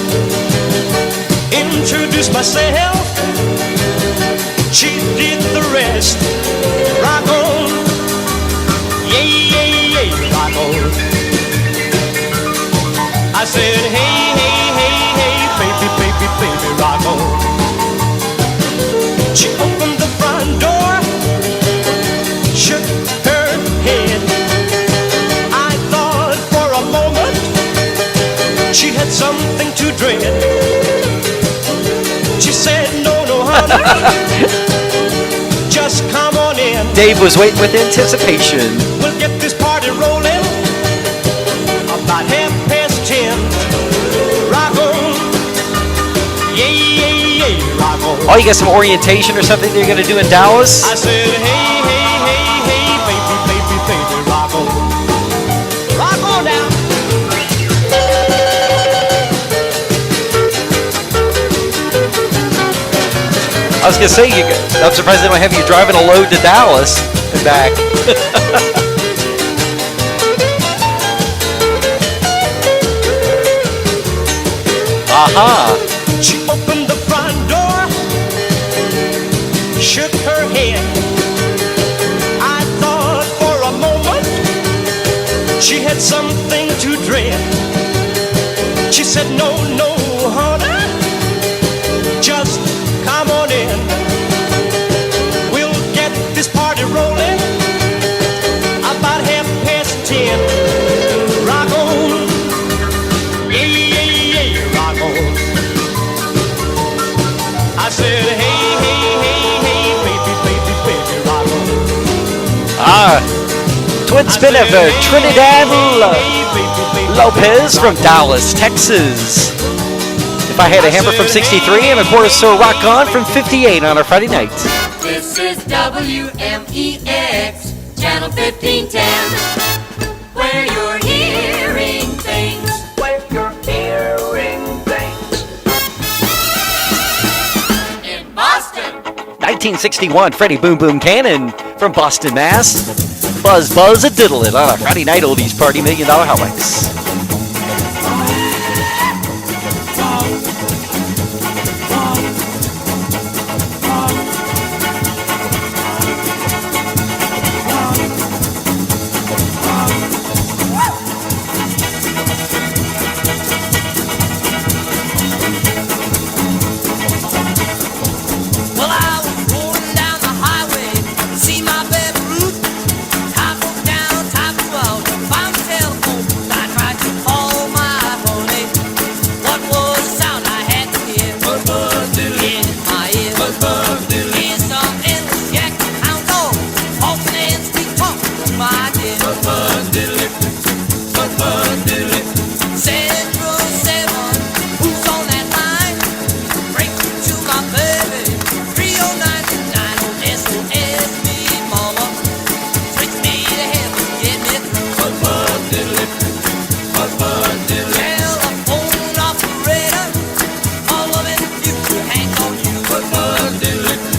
Introduce myself, she did the rest. Rock on, yeah, yeah, yeah, rock on. I said, hey, hey, hey, hey, baby, baby, baby, rock on. She opened the front door, shook her head. I thought for a moment she had something to dread. She said, no, no, honey, just come on in. Dave was waiting with anticipation. We'll get this party rolling about 10:30. Rock on, yeah, yeah, yeah, rock on. Oh, you got some orientation or something you're going to do in Dallas? I said, hey, hey, hey, hey, baby, baby, baby, rock on. Rock on now. I was going to say, I'm surprised they don't have you driving a load to Dallas and back. Aha. She opened the front door, shook her head. I thought for a moment she had something to dread. She said, no, no, honey, just come on in. We'll get this party rolling about 10:30. Rock on, yeah, yeah, yeah, rock on. I said, hey, hey, hey, hey, baby, baby, baby, rock on. Twin spin of Trinidad Lopez from Dallas, Texas. If I Had a Hammer from 63, and of course, Sir Rock On from 58 on our Friday night. This is WMEX, Channel 1510, where you're hearing things. Where you're hearing things. In Boston. 1961, Freddie Boom Boom Cannon from Boston, Mass. Buzz Buzz a Diddle It on a Friday night oldies party, $1 million Hotwax. Well, I was rolling down the highway, see my baby Ruth. Time goes down, time goes out. Found the telephone, I tried to call my honey. What was the sound I had to hear? Buzz buzz diddle in my ear. Buzz buzz diddle. Here's some endless yak hound dog, talking and sweet talking to my dear. Buzz buzz diddle. Buzz buzz diddle. Central 7, who's on that line? Break to my baby. 30929 SOS me, mama. Switch me to heaven, get me through. Buzz buzz diddle. Buzz buzz diddle. Telephone operator, all of it future hangs on you. Buzz buzz diddle.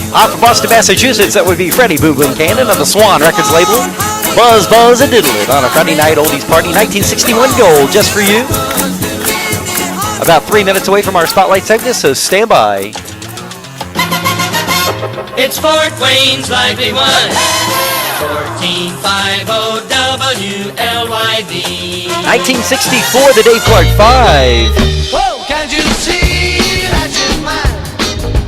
Off of Boston, Massachusetts, that would be Freddie Boom Boom Cannon on the Swan Records label. Buzz, Buzz, and Diddle It on a Friday night oldies party. 1961 gold, just for you. About 3 minutes away from our Spotlight segment, so stand by. It's Fort Wayne's Lively One, 1450 WLYD. 1964, the Dave Clark 5. Whoa, can't you see that she's mine?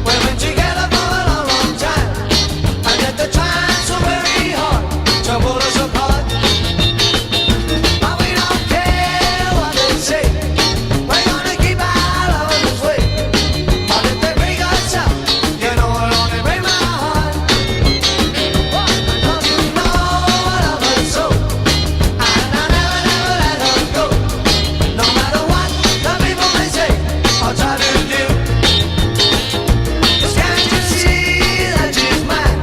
We've been together for a long, long time, and yet the time's so very hard to pull us apart. But we don't care what they say. We're gonna keep our love this way. But if they break us up, you know it'll only break my heart. Don't you know I love her so? And I'll never, never let her go. No matter what the people may say, I'll try to do. 'Cause can't you see that she's mine?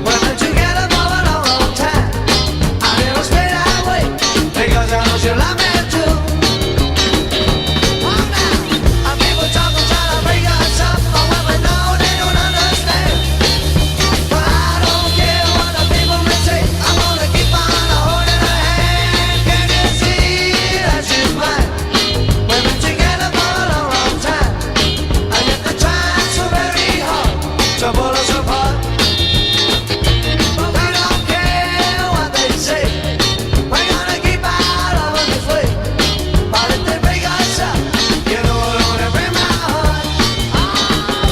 We've been together for a long, long time. I never stay that way, because I know she'll love me too. Oh, now, people talking, trying to break us up, but when we know they don't understand. But I don't care what the people may say, I'm gonna keep on holding her hand. Can't you see that she's mine? We've been together for a long, long time, and yet the time's so very hard to pull us apart. But we don't care what they say. We're gonna keep our love this way. But if they break us up, you know it'll only break my heart.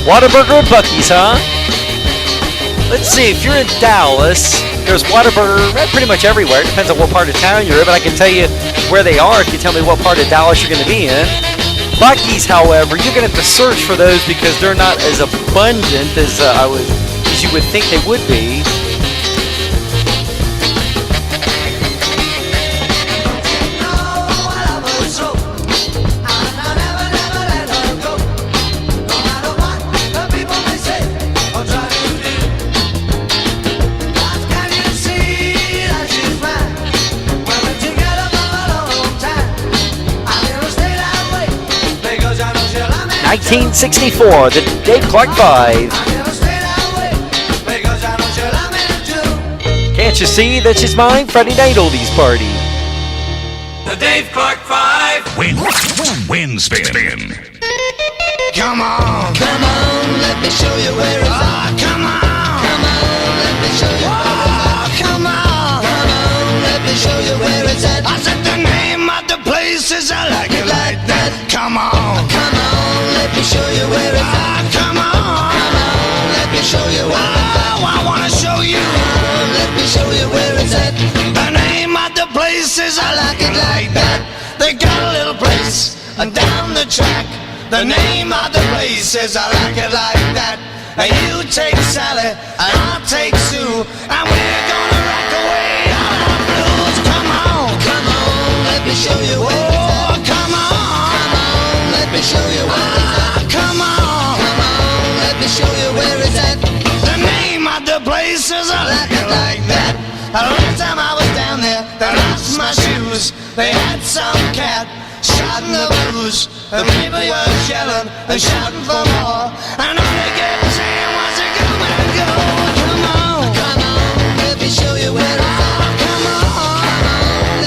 Whataburger and Buc-ee's, huh? Let's see, if you're in Dallas, there's Whataburger pretty much everywhere. It depends on what part of town you're in, but I can tell you where they are if you tell me what part of Dallas you're going to be in. Buc-ee's, however, you're going to have to search for those because they're not as abundant as as you would think they would be. Because I know she'll love me. 1964, the Dave Clark 5. I never stay that way, because I know she'll love me too. Can't you see that she's mine? Friday night oldies party. The Dave Clark 5. Win spin. Come on, let me show you where it's at. Come on, let me show you where it's at. Come on, let me show you where it's at. I said the name of the place is I like it like that. Come on, let me show you where it's at. Come on, let me show you where it's at. I wanna show you. Let me show you where it's at. The name of the place is I like it like that. They got a little place down the track. The name of the place is I like it like that. You take Sally, and I'll take Sue, and we're gonna rock away all our blues. Come on, let me show you where it's at. Come on, let me show you where it's at. Come on, let me show you where it's at. The name of the place is I like it like that. Last time I was down there, they lost my shoes. They had some cat shouting the blues. The people were yelling and shouting for more, and all they kept saying was come and go. Come on, let me show you where it's at. Come on,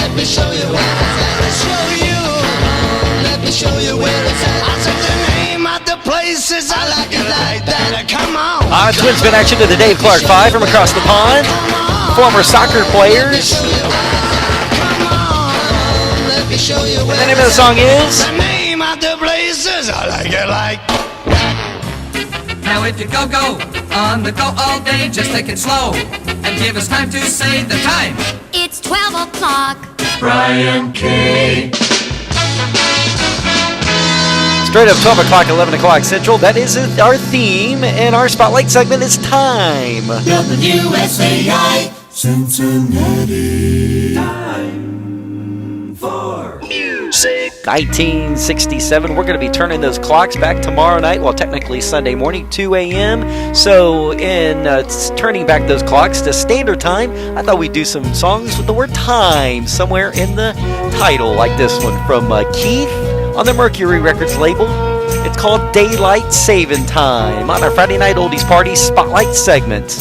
let me show you where it's at. Let me show you where it's at. I said the name of the place is I like it like that. Come on. Twin spin action to the Dave Clark 5 from across the pond. Former soccer players. The name of the song is? The name of the place is I like it like. Now if you go on the go all day, just take it slow and give us time to say the time. It's 12 o'clock. Brian K. Straight up 12 o'clock, 11 o'clock Central. That is our theme, and our Spotlight segment is time. WSAI Cincinnati. Time for music. 1967. We're going to be turning those clocks back tomorrow night, well, technically Sunday morning, 2 a.m. So, in turning back those clocks to standard time, I thought we'd do some songs with the word time somewhere in the title, like this one from Keith on the Mercury Records label. It's called Daylight Saving Time on our Friday Night Oldies Party Spotlight segment.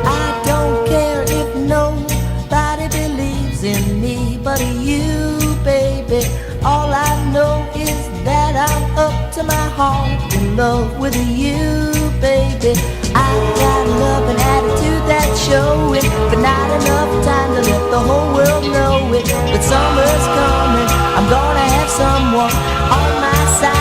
I don't care if nobody believes in me but you, baby. All I know is that I'm up to my heart in love with you, baby. I've got love and attitude that's showing, but not enough time to let the whole world know it. But summer's coming, I'm gonna have someone on my side.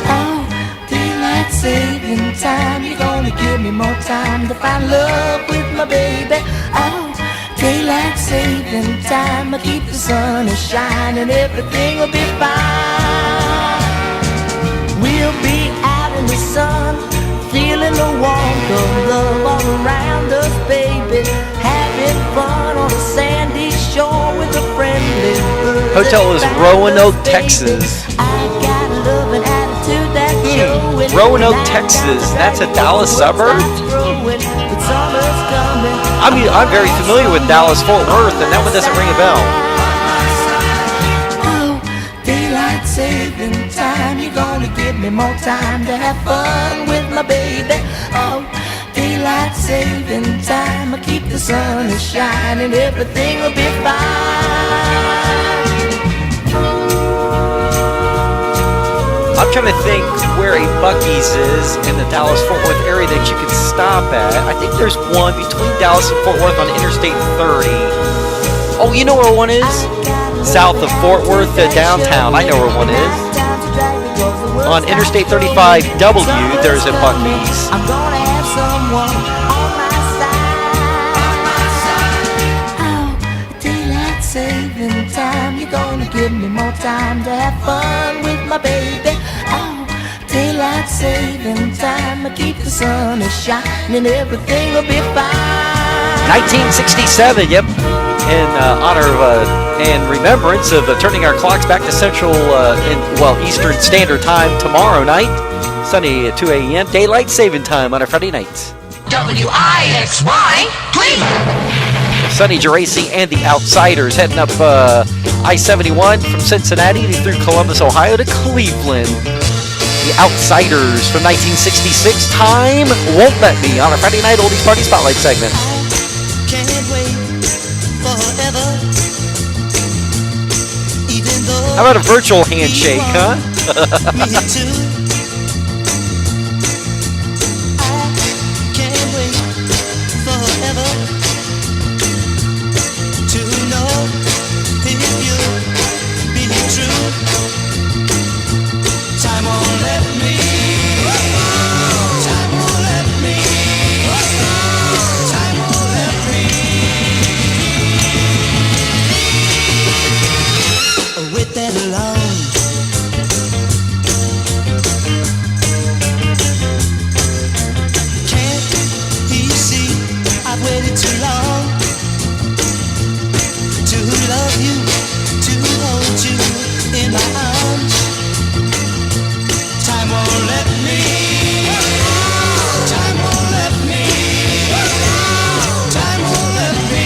Oh, daylight saving time, you're gonna give me more time to find love with my baby. Oh, daylight saving time, I keep the sun a shining, everything will be fine. We'll be out in the sun, feeling the warmth of love all around us, baby. Having fun on a sandy shore with a friendly bird. Hotel is Roanoke, Texas. I got love and attitude that's showing. Roanoke, Texas. That's a Dallas suburb? I'm very familiar with Dallas Fort Worth, and that one doesn't ring a bell. Oh, daylight saving time, you're gonna give me more time to have fun with my baby. Oh, daylight saving time, I keep the sun a shining, everything will be fine. I'm trying to think where a Buc-ee's is in the Dallas-Fort Worth area that you can stop at. I think there's one between Dallas and Fort Worth on Interstate 30. Oh, you know where one is? South of Fort Worth to downtown. I know where one is. On Interstate 35W, there's a Buc-ee's. I'm gonna have someone on my side. Oh, daylight saving time, you're gonna give me more time to have fun with my baby. Oh, daylight saving time, I keep the sun a shining, everything will be fine. 1967, yep. In honor of and remembrance of turning our clocks back to Central Eastern Standard Time tomorrow night, Sunday at 2 a.m. Daylight Saving Time on our Friday nights. WIXY, please. Sonny Geraci and the Outsiders heading up I-71 from Cincinnati through Columbus, Ohio to Cleveland. The Outsiders from 1966. Time Won't Let Me on our Friday Night Oldies Party Spotlight segment. Can't wait forever. Even though How about a virtual handshake, huh? me too. I can't wait forever to know if you'll be true. Time won't let me. Time won't let me. Time won't let me. With that alone. Can't you see I've waited too long to love you, to hold you in my arms. Time won't let me. Time won't let me. Time won't let me.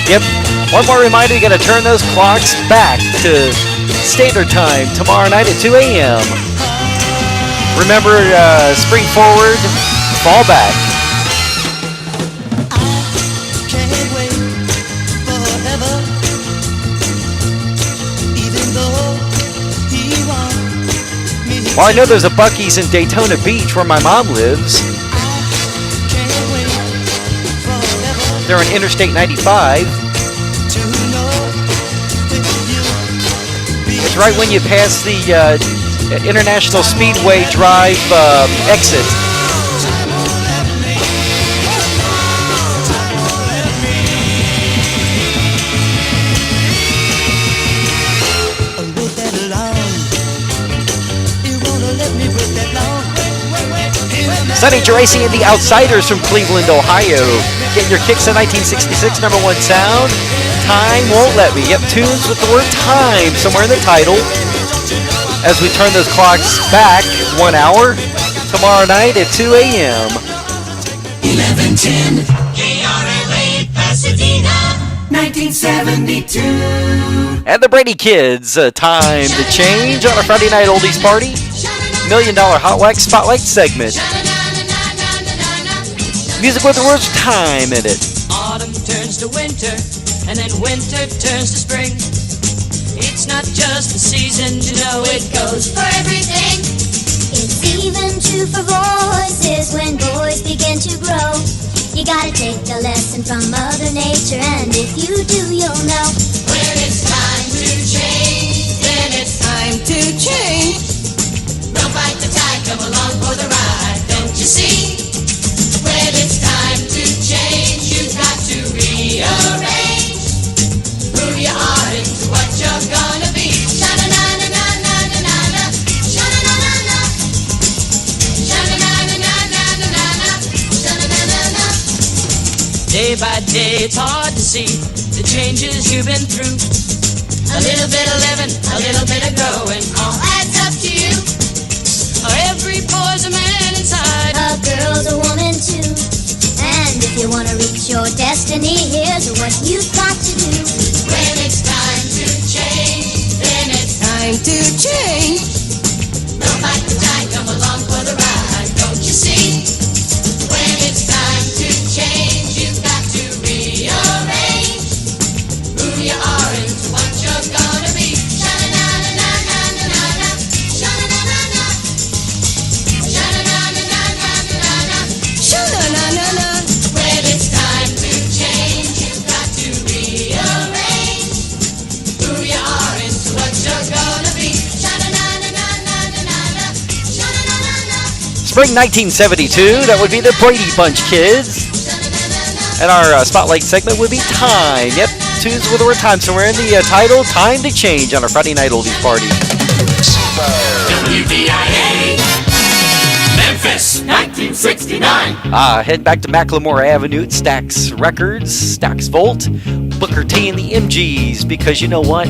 Yep. One more reminder, you got to turn those clocks back to standard time tomorrow night at 2 a.m. Remember, spring forward, fall back. Can't wait forever. Even though he won't me. Well, I know there's a Buc-ee's in Daytona Beach where my mom lives. Can't wait forever They're on Interstate 95. to know if you be It's right when you pass the International Speedway Drive exit. Time won't let me. Time won't let me. Wait that long. You wanna let me wait that long? Wait. Sonny Geraci and the Outsiders from Cleveland, Ohio. Get your kicks in 1966 number one sound. Time Won't Let Me. Yep, tunes with the word time somewhere in the title. As we turn those clocks back 1 hour tomorrow night at 2 a.m. 1110 KRLA Pasadena 1972. And the Brady Kids, Time to Change on a Friday night oldies party. $1 Million Hotwax Spotlight segment. Music with the words time in it. Autumn turns to winter, and then winter turns to spring. It's not just the season, you know it goes for everything. It's even true for voices when boys begin to grow. You gotta take a lesson from Mother Nature, and if you do, you'll know. When it's time to change, then it's time to change. Don't fight the tide, come along for the ride, don't you see? When it's time to change, you've got to rearrange who you are into what you're gonna be. Sha-na-na-na-na-na-na-na-na, sha-na-na-na-na, sha-na-na-na-na-na-na-na, sha-na-na-na-na. Day by day, it's hard to see the changes you've been through. A little bit of living, a little bit of growing, all adds up to you. Every boy's a man inside. A girl's a woman too. And if you wanna reach your destiny, here's what you've got to do. When it's time to change, then it's time to change. Don't fight the tide, come along for the ride, don't you see? When it's time to change, you've got to rearrange who you are into what you're gonna be. Sha-na-na-na-na-na-na-na, sha-na-na-na-na, sha-na-na-na-na-na-na-na, sha-na-na-na-na. When it's time to change, you've got to rearrange who you are into what you're gonna be. Sha-na-na-na-na-na-na-na, sha-na-na-na-na. Spring 1972, that would be the Brady Bunch Kids. And our spotlight segment would be Time. Yep, tunes with the word time. So we're in the title, Time to Change, on our Friday night oldies party. WVIA Memphis 1969. Head back to Macklemore Avenue at Stax Records, Stax Volt, Booker T and the MGs, because you know what?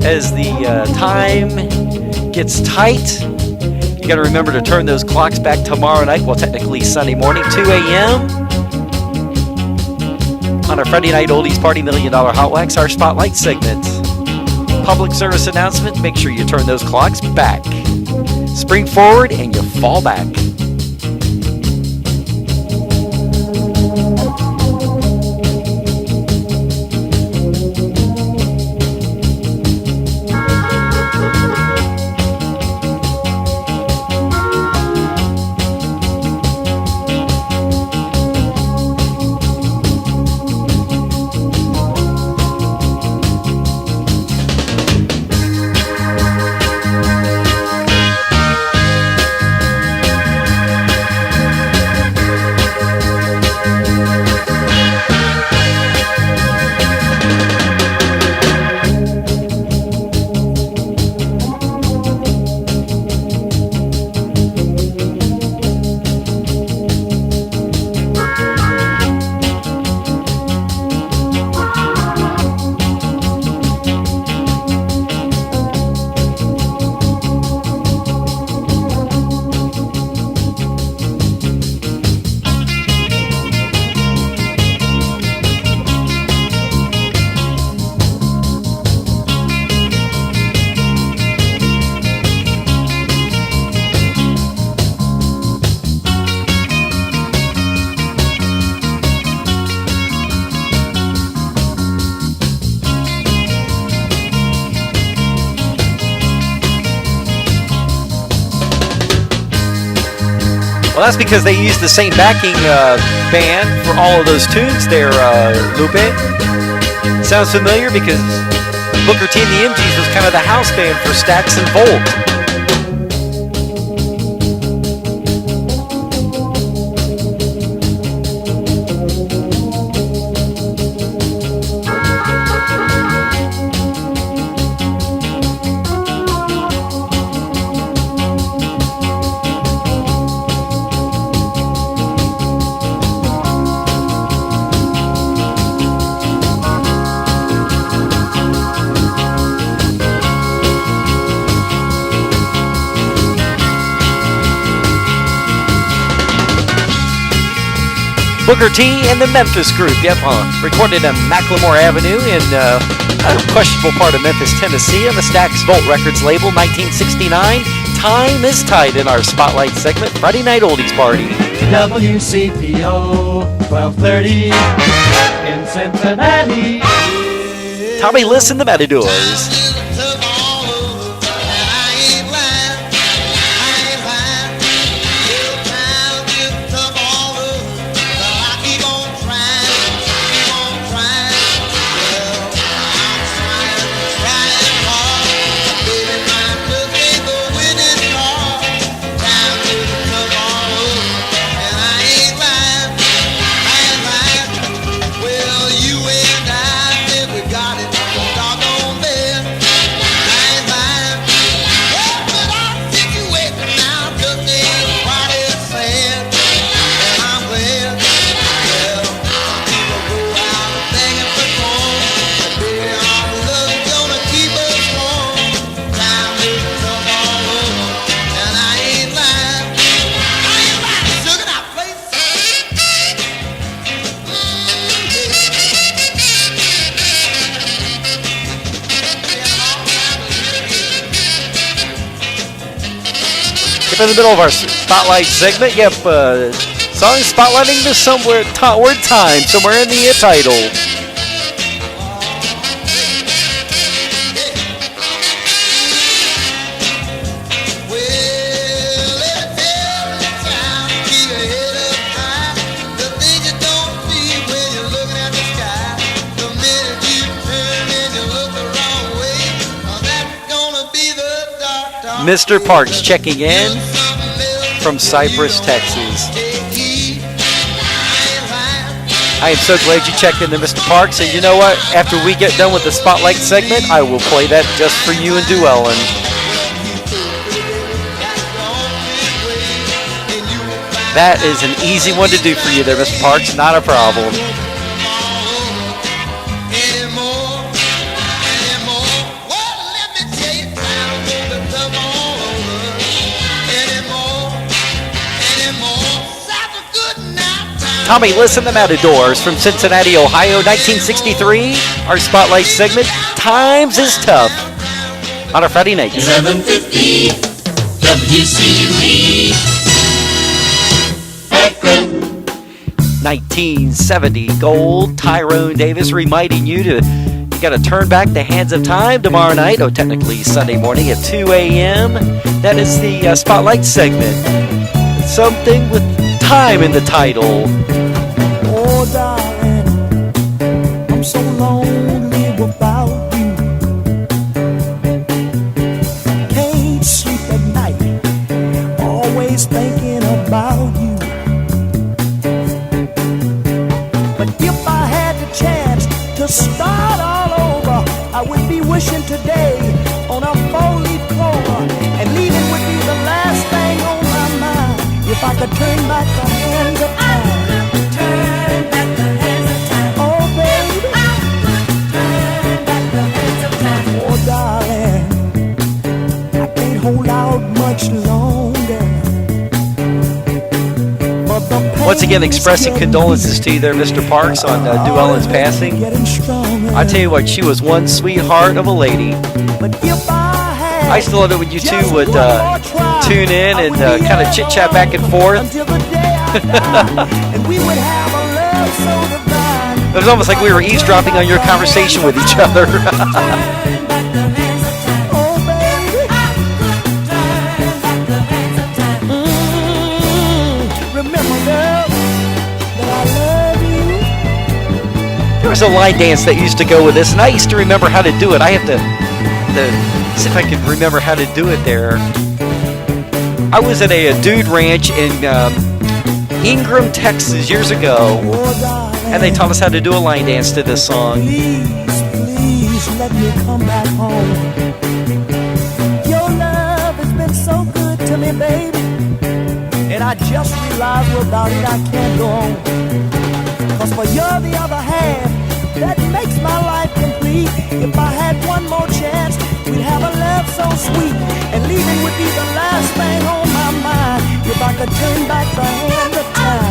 As the time gets tight, you got to remember to turn those clocks back tomorrow night, well, technically Sunday morning, 2 a.m. on our Friday night oldies party, $1 Million Hotwax, our spotlight segment. Public service announcement, make sure you turn those clocks back. Spring forward and you fall back. Well, that's because they used the same backing band for all of those tunes there, Lupe. Sounds familiar because Booker T and the MGs was kind of the house band for Stax and Volt. Booker T and the Memphis Group. Yep, recorded on Macklemore Avenue in a questionable part of Memphis, Tennessee, on the Stax Volt Records label, 1969. Time is Tight in our Spotlight segment, Friday Night Oldies Party. WCPO 1230 in Cincinnati. Tommy, listen to Matadors. In the middle of our Spotlight segment, yep, song spotlighting the somewhere word time, somewhere in the title. Mr. Parks checking in from Cypress, Texas. I am so glad you checked in there, Mr. Parks. And you know what? After we get done with the Spotlight segment, I will play that just for you and Duellen. That is an easy one to do for you there, Mr. Parks. Not a problem. Tommy, listen to Matadors from Cincinnati, Ohio, 1963. Our Spotlight segment, Times is Tough, on our Friday night. 1150 WCUE. Akron. 1970 gold. Tyrone Davis reminding you got to turn back the hands of time tomorrow night. Oh, technically Sunday morning at 2 a.m. That is the Spotlight segment. Something with time in the title. Oh, darling, I'm so lonely without you. Can't sleep at night, always thinking about you. But if I had the chance to start all over, I would be wishing today on a four-leaf clover, and leaving would be the last thing on my mind. If I could turn back the hands of time. Once again, expressing condolences to you there, Mr. Parks, on Duellen's passing. I tell you what, she was one sweetheart of a lady. I used to love it when you two would tune in and kind of chit-chat back and forth. It was almost like we were eavesdropping on your conversation with each other. There was a line dance that used to go with this, and I used to remember how to do it. I have to see if I can remember how to do it there. I was at a dude ranch in Ingram, Texas years ago, and they taught us how to do a line dance to this song. Please let me come back home. Your love has been so good to me, baby, and I just realized without it I can't go on. 'Cause for you're the other half that makes my life complete. If I had one more chance, we'd have a love so sweet, and leaving would be the last thing on my mind. If I could turn back the hand of time.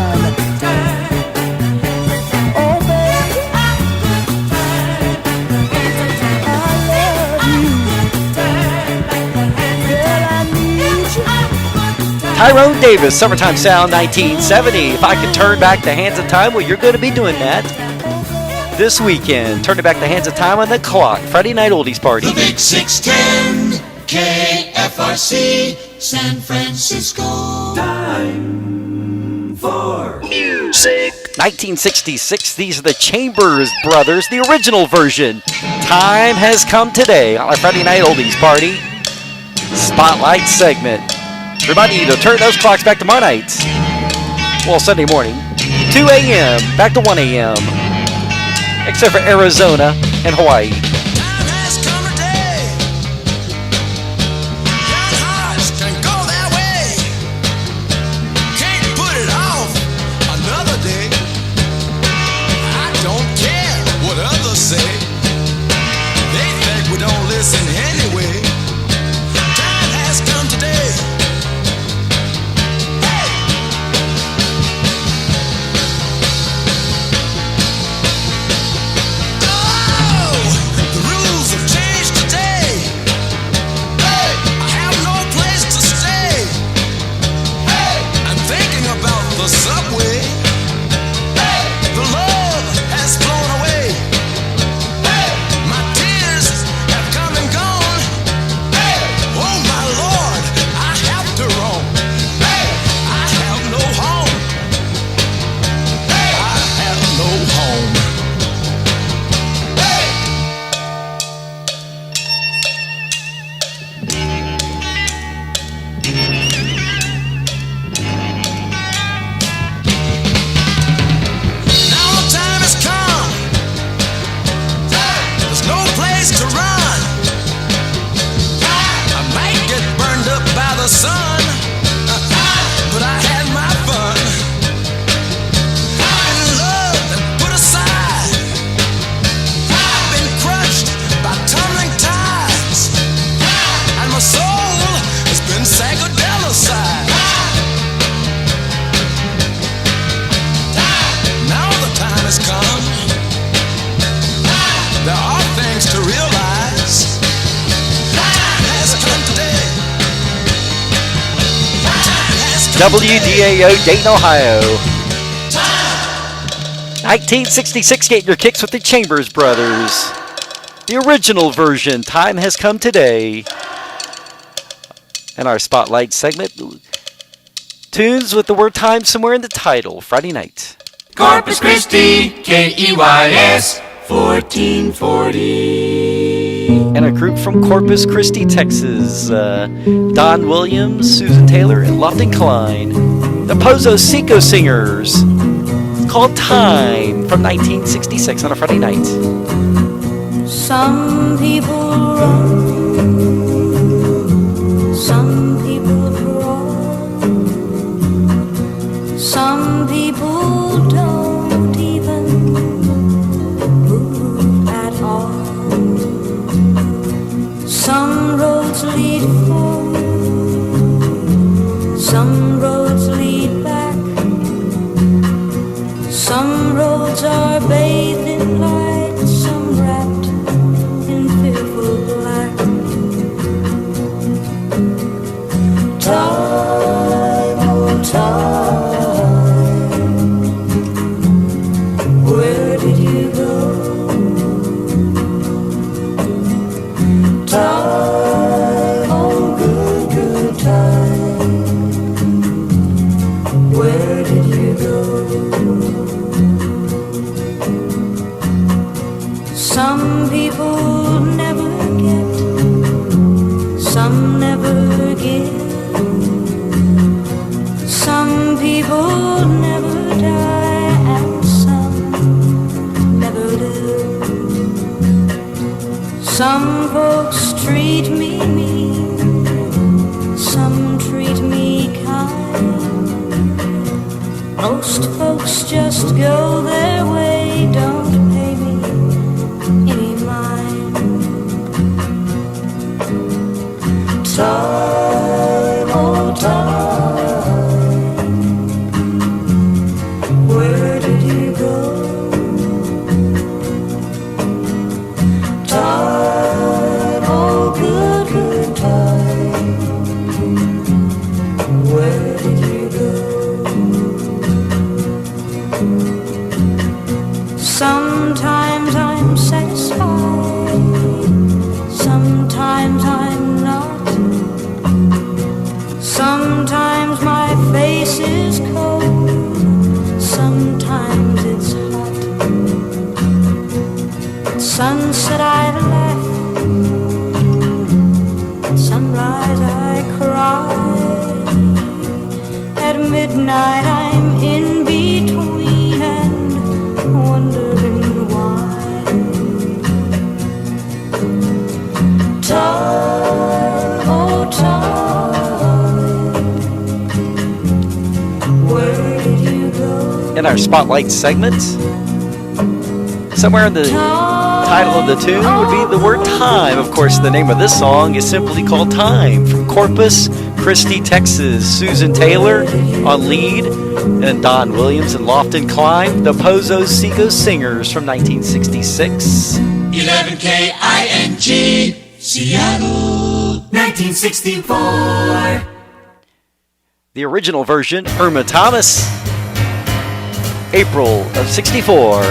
Tyrone Davis, Summertime Sound 1970. If I could turn back the hands of time, well, you're going to be doing that this weekend. Turning back the hands of time on the clock. Friday Night Oldies Party. The Big 610 KFRC San Francisco. Time for music. 1966, these are the Chambers Brothers, the original version. Time has come today on our Friday Night Oldies Party Spotlight segment. Reminding you to turn those clocks back tomorrow night. Well, Sunday morning, 2 a.m. back to 1 a.m. Except for Arizona and Hawaii. WDAO, Dayton, Ohio. 1966, getting your kicks with the Chambers Brothers. The original version, Time Has Come Today. And our Spotlight segment, tunes with the word time somewhere in the title, Friday night. Corpus Christi, KEYS 1440. And a group from Corpus Christi, Texas. Don Williams, Susan Taylor, and Lofton Klein. The Pozo Seco Singers. Called Time from 1966 on a Friday night. Some people run, some people crawl, some people don't even move at all. Some roads lead forward, some roads lead back, some roads are bathed in light, some wrapped in fearful black. Time, oh time, where did you go? Time, oh good, good time, where did you go? Some people never get, some never give, some people never die, and some never live. Some folks treat me mean, some treat me kind. Most folks just go their way, don't pay me any mind. Time, oh time, where did you go? Time, oh good, good time, where Sometimes I'm satisfied, sometimes I'm not. Sometimes my face is cold, sometimes it's hot. At sunset I laugh, at sunrise I cry. At midnight I'm in between and wondering why. Time, oh time, where did you go? In our Spotlight segment, somewhere in the title of the tune would be the word time. Of course, the name of this song is simply called Time, from Corpus Christi, Texas. Susan Taylor on lead, and Don Williams and Lofton Klein, the Pozo Seco Singers, from 1966. 11KING, Seattle, 1964. The original version, Irma Thomas, April of 64.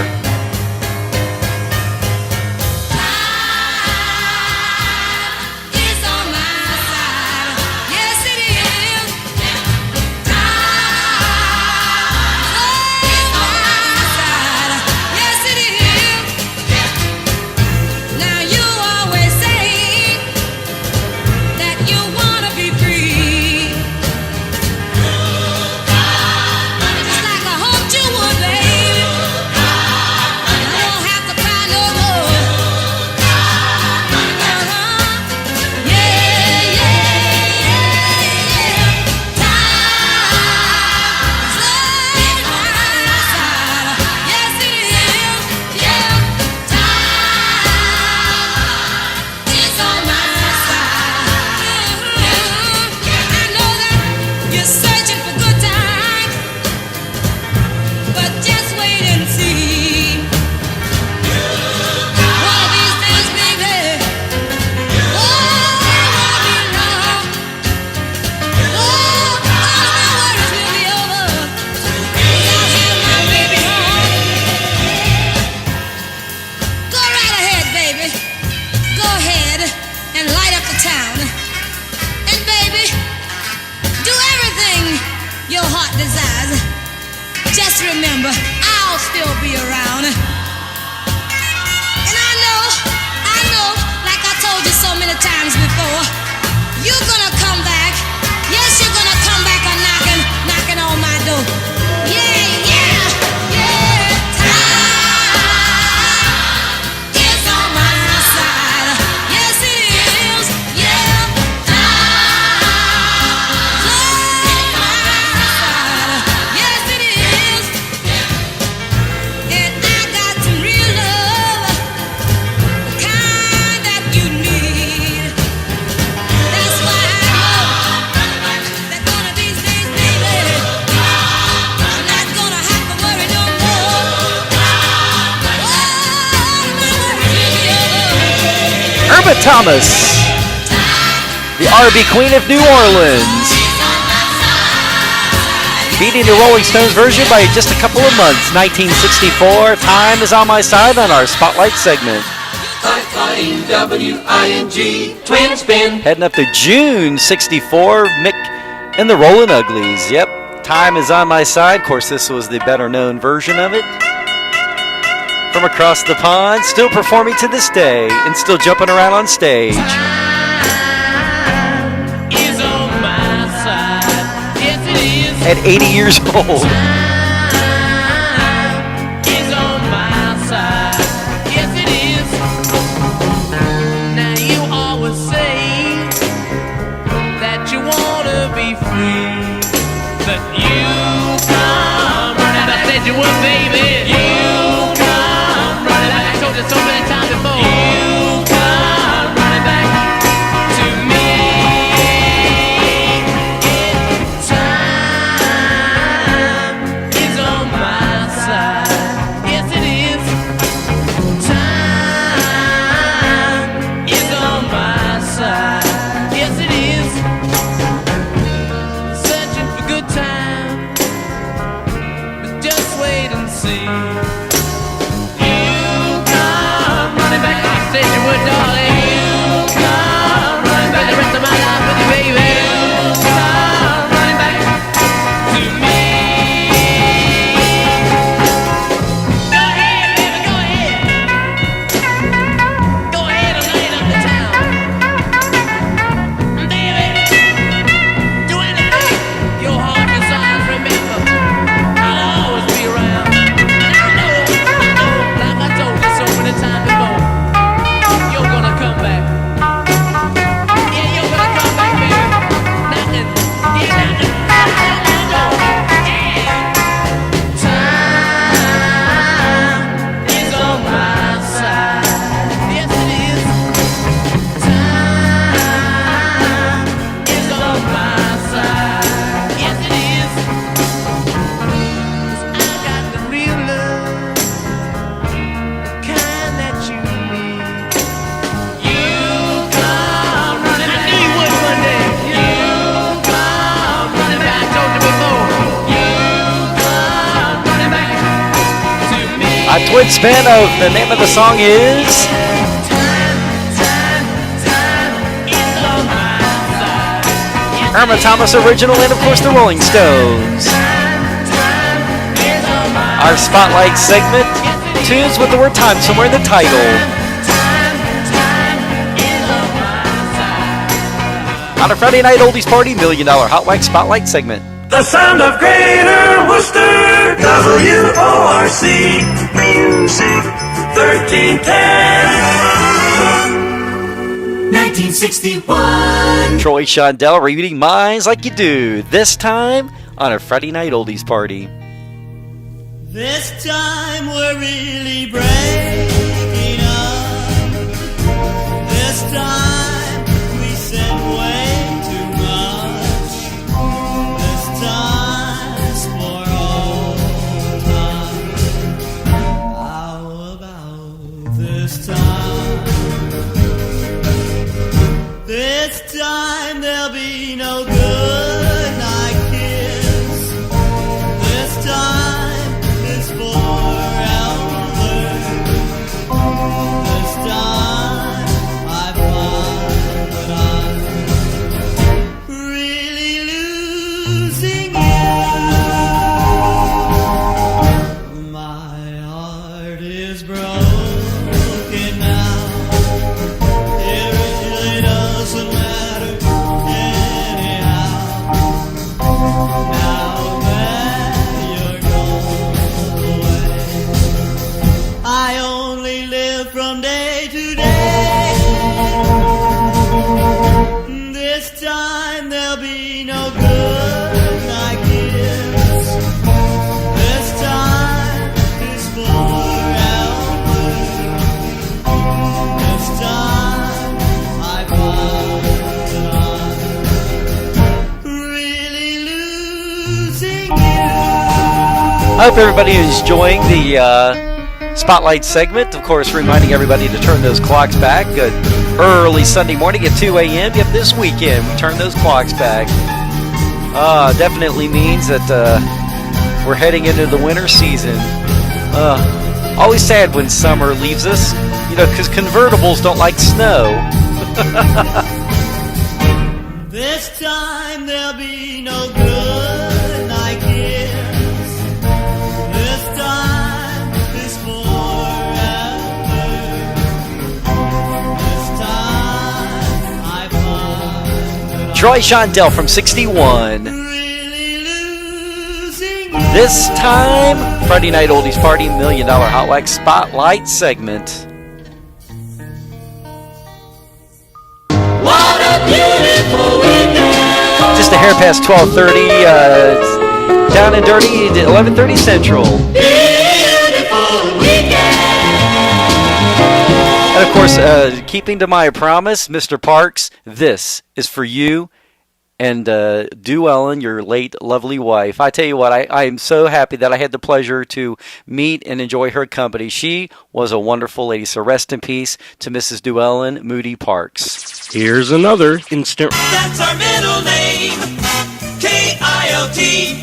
Thomas, the R&B Queen of New Orleans, beating the Rolling Stones version by just a couple of months. 1964, Time is on my side on our Spotlight segment. I-I-N-W-I-N-G, twin spin. Heading up to June 64, Mick and the Rollin' Uglies. Yep, Time is on my side. Of course, this was the better known version of it. From across the pond, still performing to this day, and still jumping around on stage. Is on my side. Yes, it is. At 80 years old. Is on my side. Yes, it is. Now you always say that you wanna be free, but you come running. I said you would, baby. So many times before. You come running back to me. It's time darling, you come running back the rest of my life with you, baby. You come running back to me. Go ahead, baby, go ahead. Go ahead and light up the town. Baby, do anything your heart desires, remember, I'll always be around. And I know, like I told you so many times before, you're gonna come back. Yeah, you're gonna come back, baby. Knocking, yeah, knocking on the door. Yeah. Time is on my side. Yes, it is. Time is on my side. Yes, it is. 'Cause I got the real love, the kind that you need. You come running back. I knew you would one day. You come running back. I told you before. You come running back to me. A twin spin of the name of the song is Irma Thomas original and of course the Rolling Stones. Our Spotlight segment, tunes with the word time somewhere in the title. On a Friday night oldies party, $1 Million Hotwax Spotlight segment. The sound of Greater Worcester, WORC, Music 1310. 1961. Troy Shondell reading Minds Like You Do, this time on a Friday night oldies party. This time we're really breaking up. This time we said way too much. This time's for all time. How about this time? This time there'll be no good night kiss. This time is forever. This time I find that I'm really losing you. My heart is broken now. It really doesn't matter anyhow. Now that you're gone away, I only live from day to day. This time there'll be no good night kiss. This time is forever. This time I find that I'm really losing you. I hope everybody is enjoying the Spotlight segment. Of course, reminding everybody to turn those clocks back. Good early Sunday morning at 2 a.m. Yep, this weekend we turn those clocks back. Definitely means that we're heading into the winter season. Always sad when summer leaves us, you know, because convertibles don't like snow. This time there'll be no good night kiss. This time is forever. This time I find that Troy Shondell from 61. This time, Friday Night Oldies Party, $1 Million Hotwax Spotlight segment. What a beautiful weekend. Just a hair past 12:30, down and dirty, 11:30 Central. Beautiful weekend. And of course, keeping to my promise, Mr. Parks, this is for you and Dew Ellen, your late lovely wife. I tell you what, I am so happy that I had the pleasure to meet and enjoy her company. She was a wonderful lady, so rest in peace to Mrs. Dew Ellen Moody Parks. Here's another instant. That's our middle name. KILT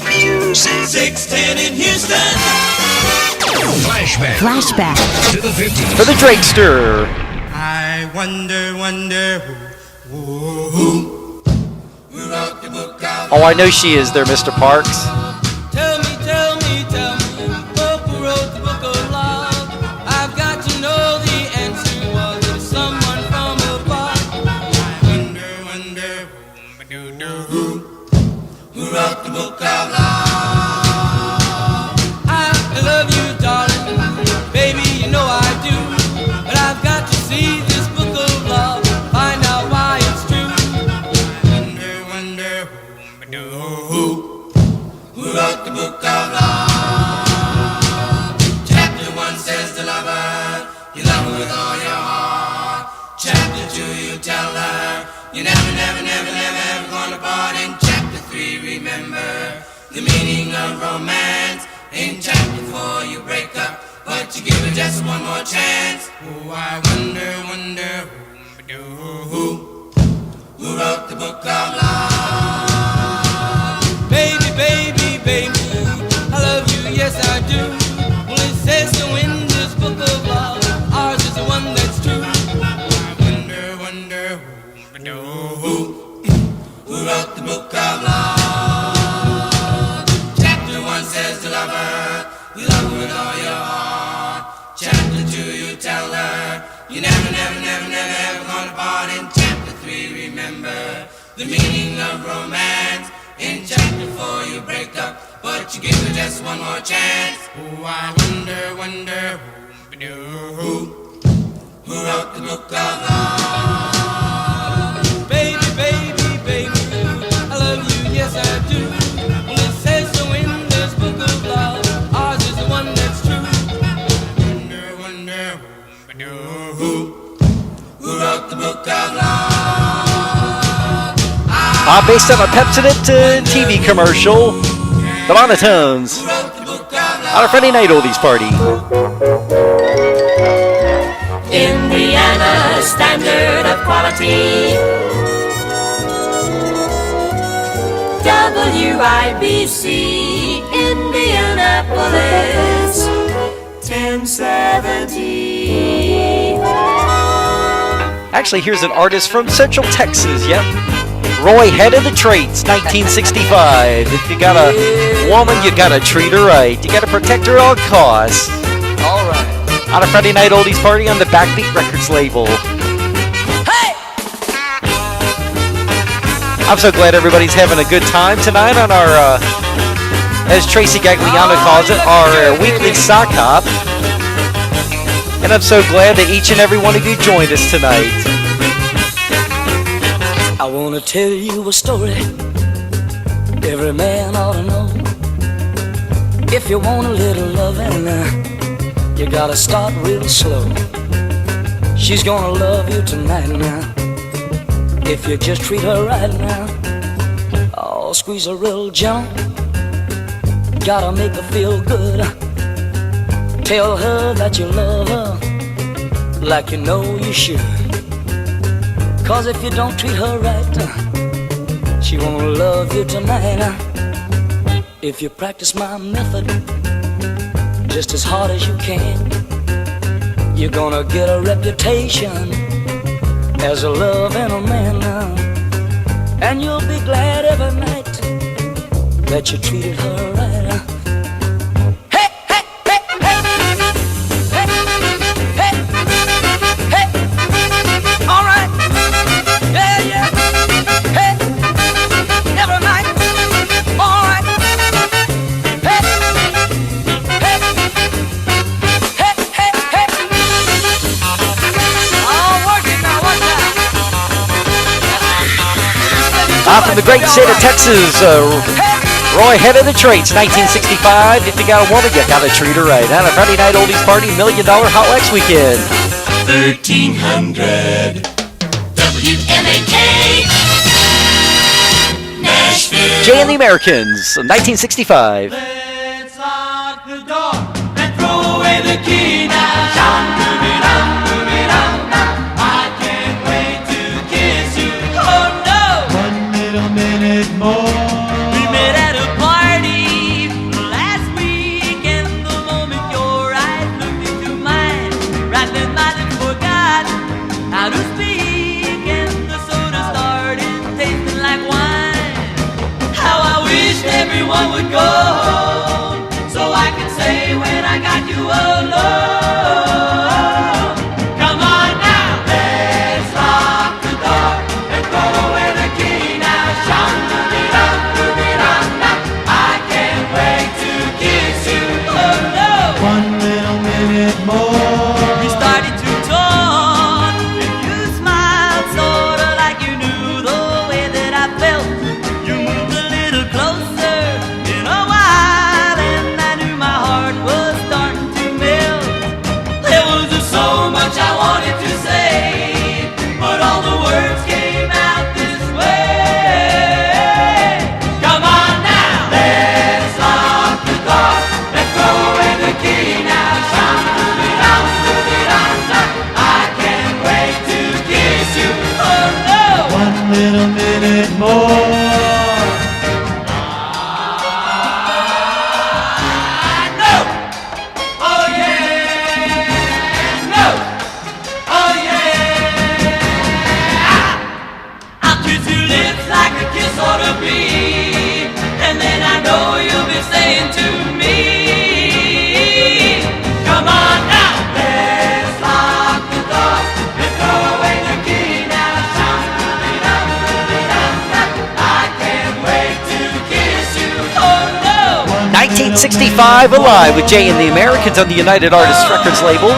Music 610 in Houston. Flashback. Flashback. To the 50s. For the Drakester. I wonder who wrote the book of Oh, I know she is there, Mr. Parks. Tell me, who wrote the book of love? I've got to know the answer. Was it someone from above? I wonder who wrote the book of love? I love you, darling, baby, you know I do. But I've got to see this book of love, find out why it's true. I wonder who wrote the book of love? Chapter 1 says the lover, you love her with all your heart. Chapter 2, you tell her, you never gonna part. In chapter 3, remember the meaning of romance. In chapter 4, you break up, but you give her just one more chance. Oh, I wonder who wrote the book of love? Baby, I love you, yes I do. Well, it says so in this book of love, ours is the one that's true. I wonder who wrote the book of love? Chapter 1 says the lover, you love her with all your heart. Chapter 2, you tell her, you never gonna part. In chapter 3, remember the meaning of romance. In chapter 4, you break up, but you give her just one more chance. Oh, I wonder who wrote the book of love? Baby, I love you, yes I do. Well, it says so in this book of love, ours is the one that's true. Wonder who wrote the book of love? Based on a Pepsodent TV commercial, the Monotones, on a Friday night oldies party. Indiana standard of quality. WIBC, Indianapolis, 1070. Actually, here's an artist from Central Texas, yep. Roy, Head of the Traits, 1965. If you got a woman, you gotta treat her right. You gotta protect her at all costs. All right. On a Friday night oldies party on the Backbeat Records label. Hey! I'm so glad everybody's having a good time tonight on our, as Tracy Gagliano calls it, our weekly sock hop. And I'm so glad that each and every one of you joined us tonight. I wanna tell you a story every man ought to know. If you want a little loving, you gotta start real slow. She's gonna love you tonight now, if you just treat her right now. Oh, squeeze her real gentle, gotta make her feel good. Tell her that you love her like you know you should. 'Cause if you don't treat her right, she won't love you tonight. If you practice my method just as hard as you can, you're gonna get a reputation as a loving a man now. And you'll be glad every night that you treated her right. Hey, hey, hey, hey, hey, hey, hey, all right. Yeah, yeah. Hey, every night. All right. Hey, hey, hey, hey, hey. I'll work it now. What's that? From the great state of Texas, Roy, Head of the Traits, 1965. If you got a woman, you gotta treat her right. On a Friday night oldies party, $1 Million Hotwax weekend. 1300 WMAK Nashville. Jay and the Americans, 1965. Let's lock the door and throw away the key now. I can't wait to kiss you. Oh no! 1 little minute more. We met at a party last week, and the moment your eyes looked into mine, right then my lips forgot more. We started to talk, and you smiled sorta like you knew the way that I felt. You moved a little closer in a while, and I knew my heart was starting to melt. There was just so much I wanted to say, but all the words came out this way. Come on now, let's lock the door and throw away the key now. I can't wait to kiss you. Oh no! One little minute more. No! Oh yeah! No! Oh yeah! I'll kiss your lips like a kiss ought to be, and then I know you'll be saying to me, come on now, let's lock the door and throw away the key now. I can't wait to kiss you. Oh no! 1965, Alive with Jay and the Americans on the United Artists Records label.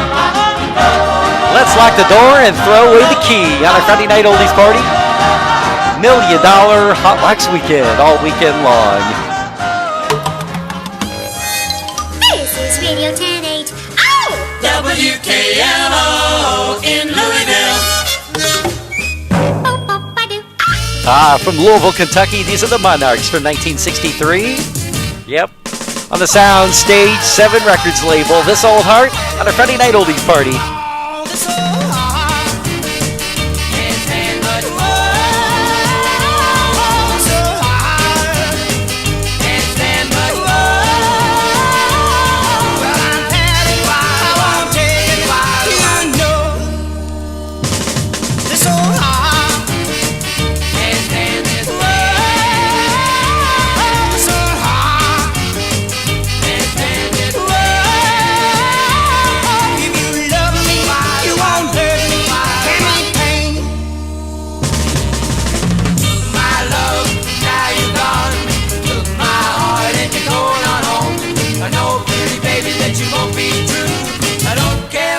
Let's lock the door and throw away the key on a Friday night oldies party. $1 Million Hotwax weekend, all weekend long. This is Radio 10-8. Oh! WKLO in Louisville. From Louisville, Kentucky, these are the Monarchs from 1963. Yep. On the Sound Stage 7 Records label, This Old Heart on a Friday night oldies party.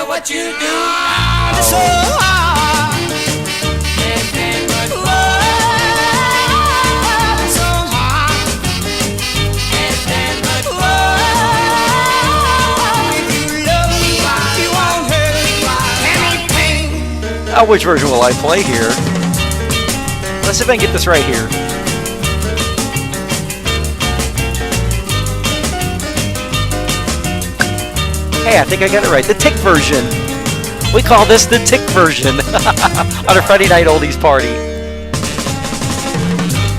What you do, it's so hard. Can't stand but it's so hard. Can't stand but if you love me, you won't hurt me. Anything. Which version will I play here? Let's see if I can get this right here. Hey, I think I got it right. The Tick version. We call this the Tick version on a Friday night oldies party.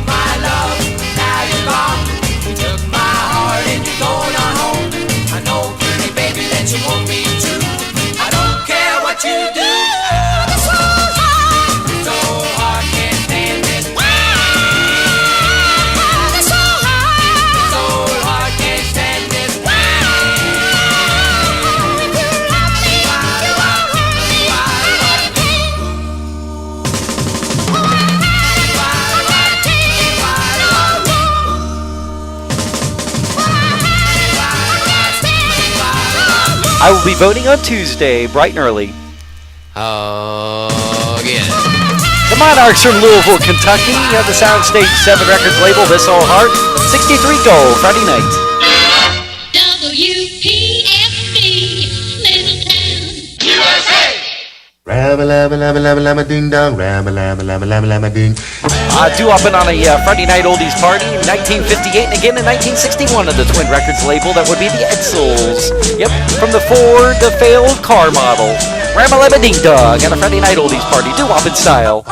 My love, now you're gone. You took my heart and you're going on home. I know, pretty baby, that you won't be true. I don't care what you do. It's so hard, can't stand this. It's so hard, can't stand this. I will be voting on Tuesday, bright and early. Again. The Monarchs from Louisville, Kentucky. You have the Soundstage 7 Records label, This Old Heart. 63 gold, Friday night. WPFD, Middletown, USA! Rabba-labba-labba-labba-labba-ding-dong, rabba-labba-labba-labba-labba-ding. Doo-wopping on a Friday night oldies party, 1958, and again in 1961 on the Twin Records label. That would be the Edsels. Yep, from the Ford, the failed car model. Rabba-labba-ding-dong on a Friday night oldies party, doo-wopping style.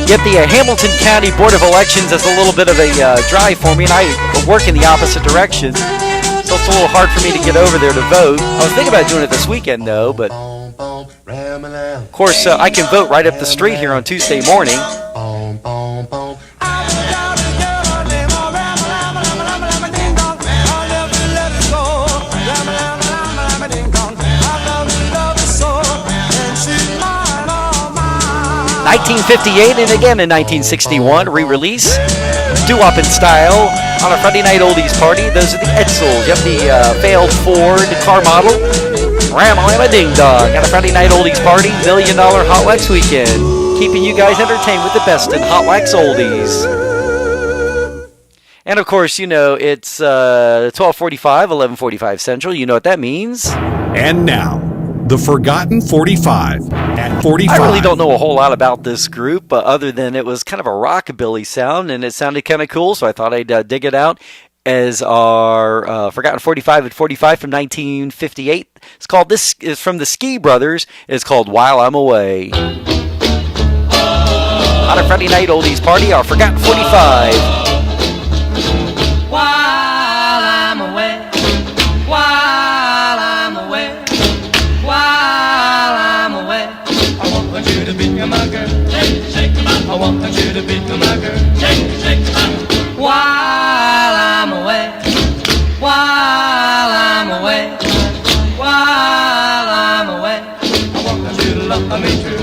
Yet the Hamilton County Board of Elections is a little bit of a drive for me, and I work in the opposite direction, so it's a little hard for me to get over there to vote. I was thinking about doing it this weekend, though, but of course I can vote right up the street here on Tuesday morning. ...1958 and again in 1961, re-release, doo-wop in style on a Friday night oldies party. Those are the Edsels. You have the failed Ford car model, Ram-a-Ding-Dong, on a Friday night oldies party, $1 million Hotwax weekend, keeping you guys entertained with the best in Hotwax oldies. And of course, you know, it's 12:45, 11:45 Central. You know what that means. And now, the Forgotten 45 at 45. I really don't know a whole lot about this group, other than it was kind of a rockabilly sound, and it sounded kind of cool, so I thought I'd dig it out as our Forgotten 45 at 45 from 1958. It's called, this is from the Ski Brothers. It's called While I'm Away. On a Friday night oldies party, our Forgotten 45. While I'm away, while I'm away, while I'm away, I want you to be my girl, shake it up. I want you to be my girl, shake it up. While I'm away, while I'm away, while I'm away, I want you to love me too,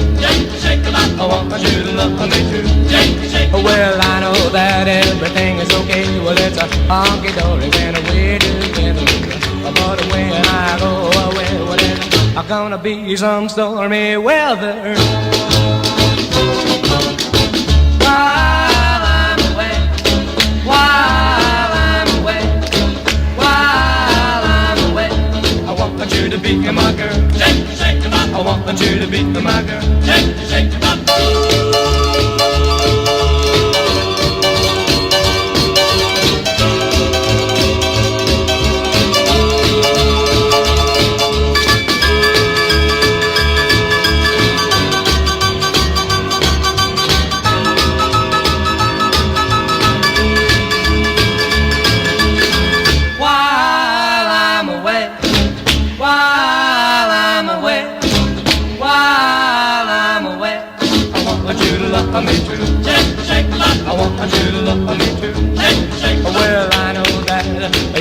shake it up. I want you to love me too, shake it. Well, I know that everything is okay. Well, it's a honky-dory when we're together. But when I go away, well, it's gonna be some stormy weather. While I'm away, while I'm away, while I'm away, I want you to be my girl, shake, shake it up. I want you to be my girl, shake, shake it up. Well, I know that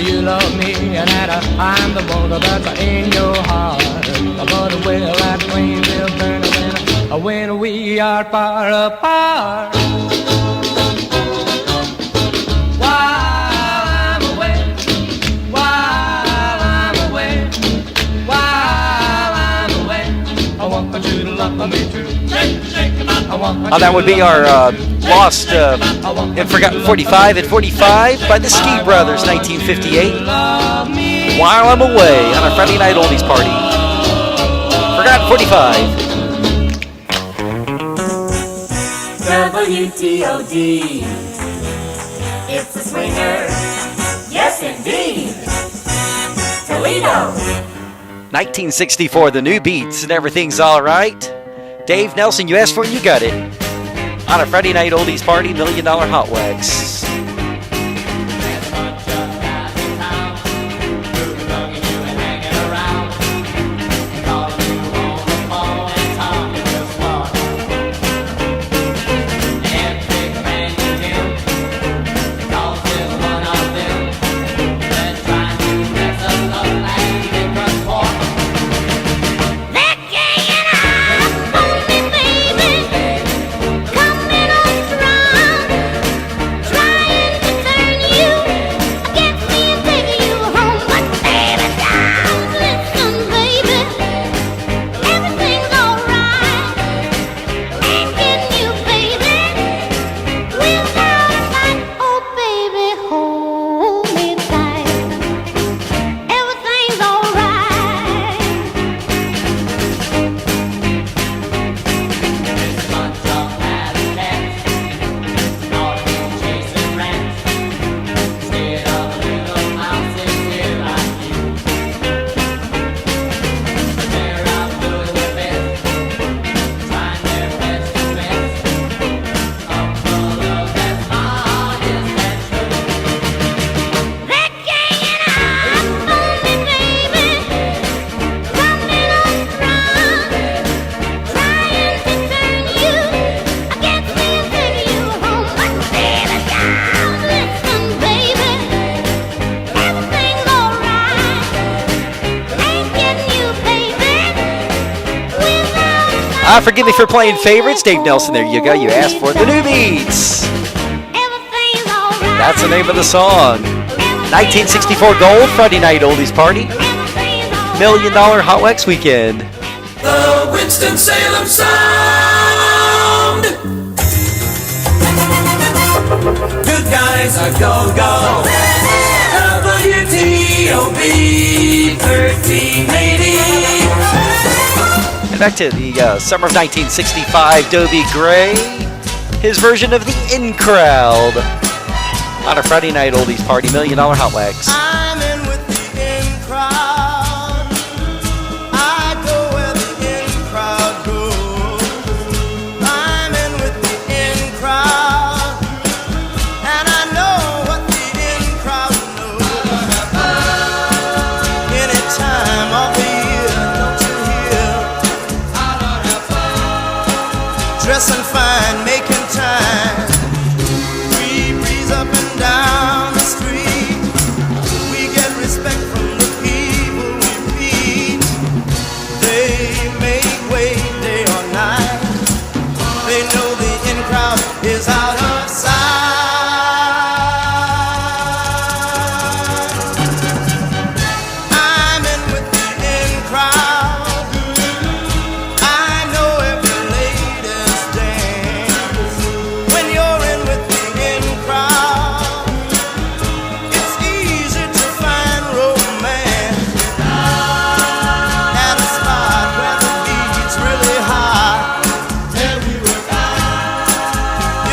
you love me and that I'm the one that's in your heart. But well, that flame will burn when we are far apart. While I'm away, while I'm away, while I'm away, I want you to love me too. That would be our lost and forgotten 45 at 45 by the Ski Brothers, 1958. While I'm away on a Friday night oldies party. Forgotten 45. WTOD. It's a swinger. Yes, indeed. Toledo. 1964, the new beats and everything's all right. Dave Nelson, you asked for it, you got it. On a Friday night oldies party, $1 million Hotwax. Trying Forgive me for playing favorites. Dave Nelson, there you go. You asked for the new beats. That's the name of the song. 1964 Gold, Friday Night Oldies Party. $1 Million Hotwax Weekend. The Winston-Salem Sound. Good guys are go-go. WTOB 1380. And back to the summer of 1965, Dobie Gray. His version of the In Crowd. On a Friday Night Oldies Party, $1 Million Hotwax. I'm in with the in crowd. I go where the in crowd goes. I'm in with the in crowd, and I know what the in crowd knows. Any time of the year, don't you hear? Dressing fine, making time. Free breeze up and down the street. We get respect from the people we meet. They make way day or night. They know the in crowd is out of sight. I'm in with the in crowd. I know every latest dance. When you're in with the in crowd, it's easy to find romance at a spot where the beat's really high.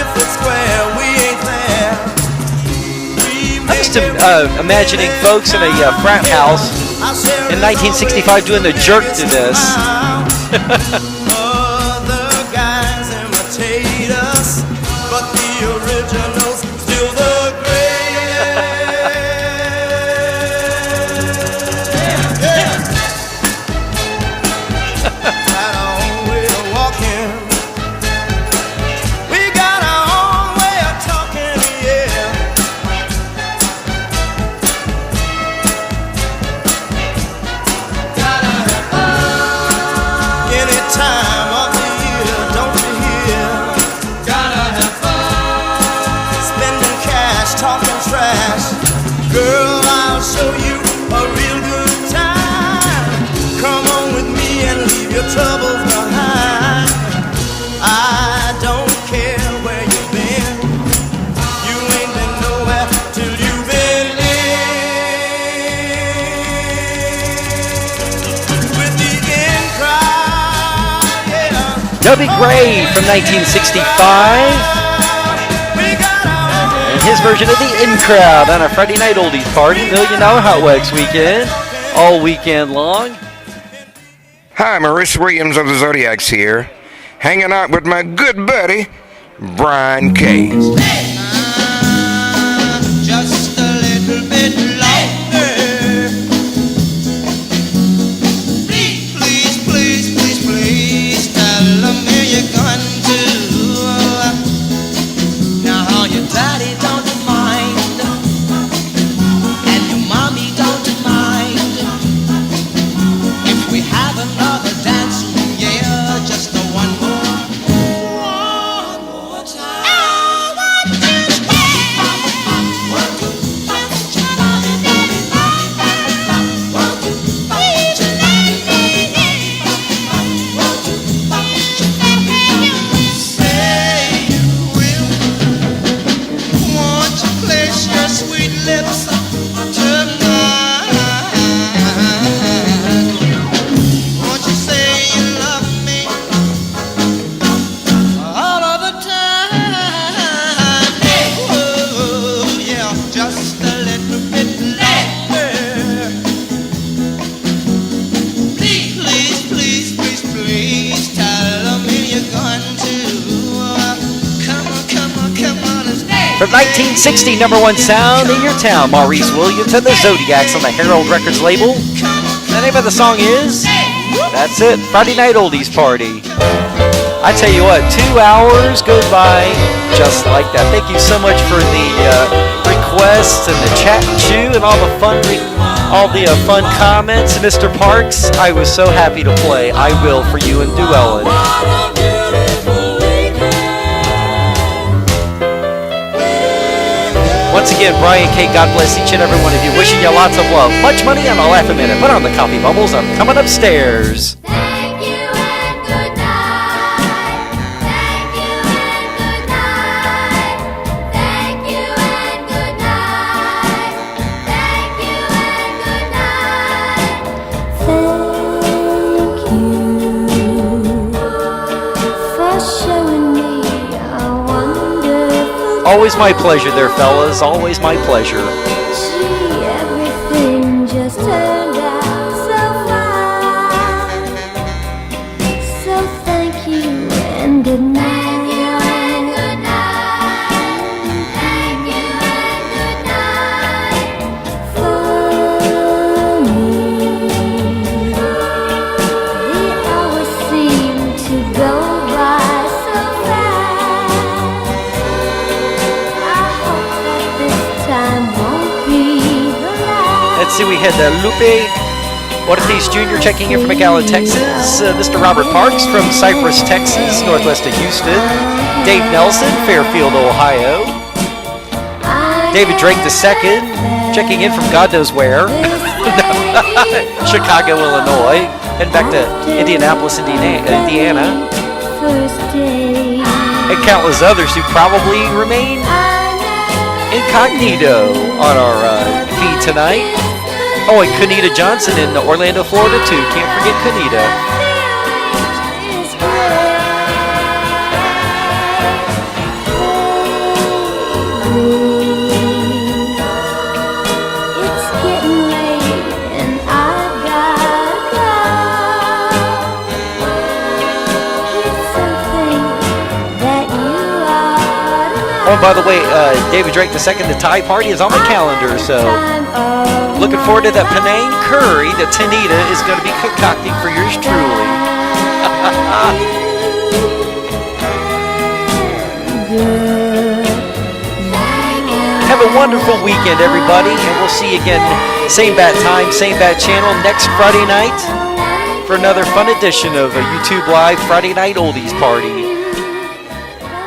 If it's square, we ain't there. I'm just imagining folks in a frat house in 1965 doing the jerk to this. Other guys imitate us, but the original's still the greatest. Got our own way of walking. We got our own way of talking, yeah. Any time of the year, don't you hear? Gotta have fun. Spending cash, talking trash. Girl, I'll show you a real good time. Come on with me and leave your troubles behind. I don't care where you've been. You ain't been nowhere till you've been in with the in crowd, yeah. Dobie Gray from 1965. And his version of the In Crowd on a Friday Night Oldies Party, $1 Million Hotwax Weekend. All weekend long. Hi, Maurice Williams of the Zodiacs here, hanging out with my good buddy, Brian Case. Just a little bit longer. Please, please, please, please, please tell me you're going to. Now your daddy don't mind, and your mommy don't mind. If we have another dance, yeah, just the one more time. I want to From 1960, number one sound in your town, Maurice Williams and the Zodiacs on the Herald Records label. The name of the song is, that's it, Friday Night Oldies Party. I tell you what, 2 hours goes by just like that. Thank you so much for the requests and the chat and chew and all the fun all the fun comments. Mr. Parks, I was so happy to play I Will for you and Duellen. Once again, Brian K., God bless each and every one of you. Wishing you lots of love, much money, and a laugh a minute. Put on the coffee bubbles. I'm coming upstairs. Thank you and good night. Thank you and good night. Thank you and good night. Thank you and good night. Thank you for showing me a wonderful. Always my pleasure there, fellas. Always my pleasure. Gee, everything just turned out so fine. So thank you and good night. Thank you and good night. Thank you and good night. For me, the hours seem to go by so fast. I hope that this time won't be the last. Let's see, we had Lupe Ortiz Jr. checking in from McAllen, Texas. Mr. Robert Parks from Cypress, Texas, northwest of Houston. Dave Nelson, Fairfield, Ohio. David Drake II, checking in from God knows where. Chicago, Illinois. Heading back to Indianapolis, Indiana. First day, And countless others who probably remain incognito on our feed tonight. Oh, and Kanita Johnson in Orlando, Florida, too. Can't forget Kanita. is great. It's getting late and I've gotta go. Here's something that you ought to know. Oh, by the way, David Drake II, the Thai party is on the calendar, so looking forward to that Penang curry that Tanita is going to be concocting for yours truly. Have a wonderful weekend, everybody, and we'll see you again, same bat time, same bat channel, next Friday night for another fun edition of a YouTube Live Friday Night Oldies Party.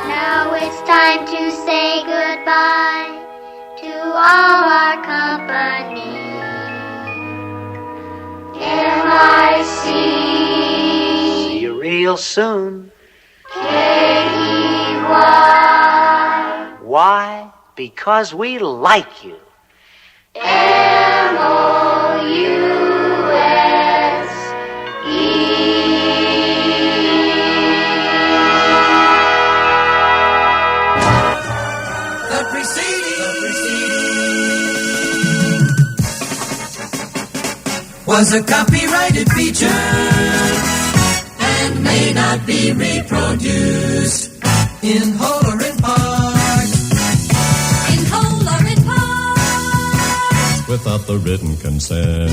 Now it's time to say goodbye to all our company. M-I-C See you real soon. K-E-Y Why? Because we like you. The preceding was a copyrighted feature and may not be reproduced in whole or in part. In whole or in part. Without the written consent.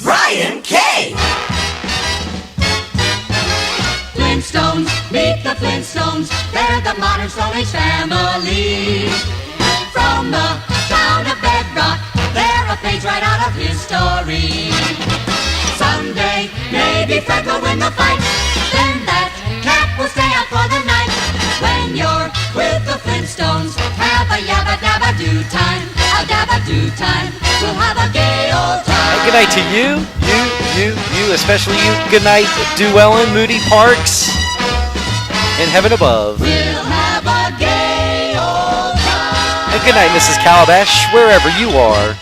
Brian K. Flintstones, meet the Flintstones. They're the modern Stone Age family. From the town of Bedrock, they're a page right out of history. Someday, maybe Fred will win the fight. Then that cat will stay out for the night. When you're with the Flintstones, have a yabba dabba do time. A dabba do time. We'll have a gay old time. Good night to you, especially you. Good night, Duellen, Moody Parks, in heaven above. We'll have a gay old time. And good night, Mrs. Calabash, wherever you are.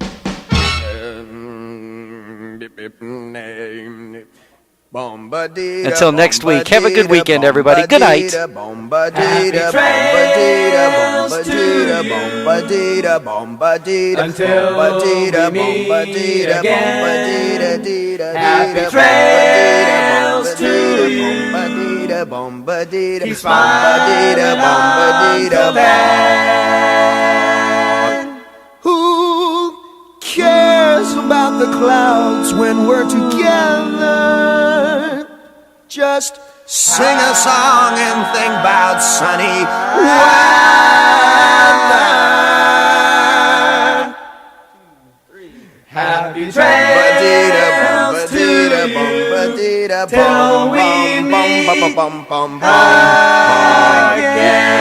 Until next week, have a good weekend, everybody. Good night. Happy trails to you. Until we meet again. Happy trails to you. Keep smiling until then. Who cares about the clouds when we're together? Just sing a song and think about sunny weather. happy trails to you till we meet again.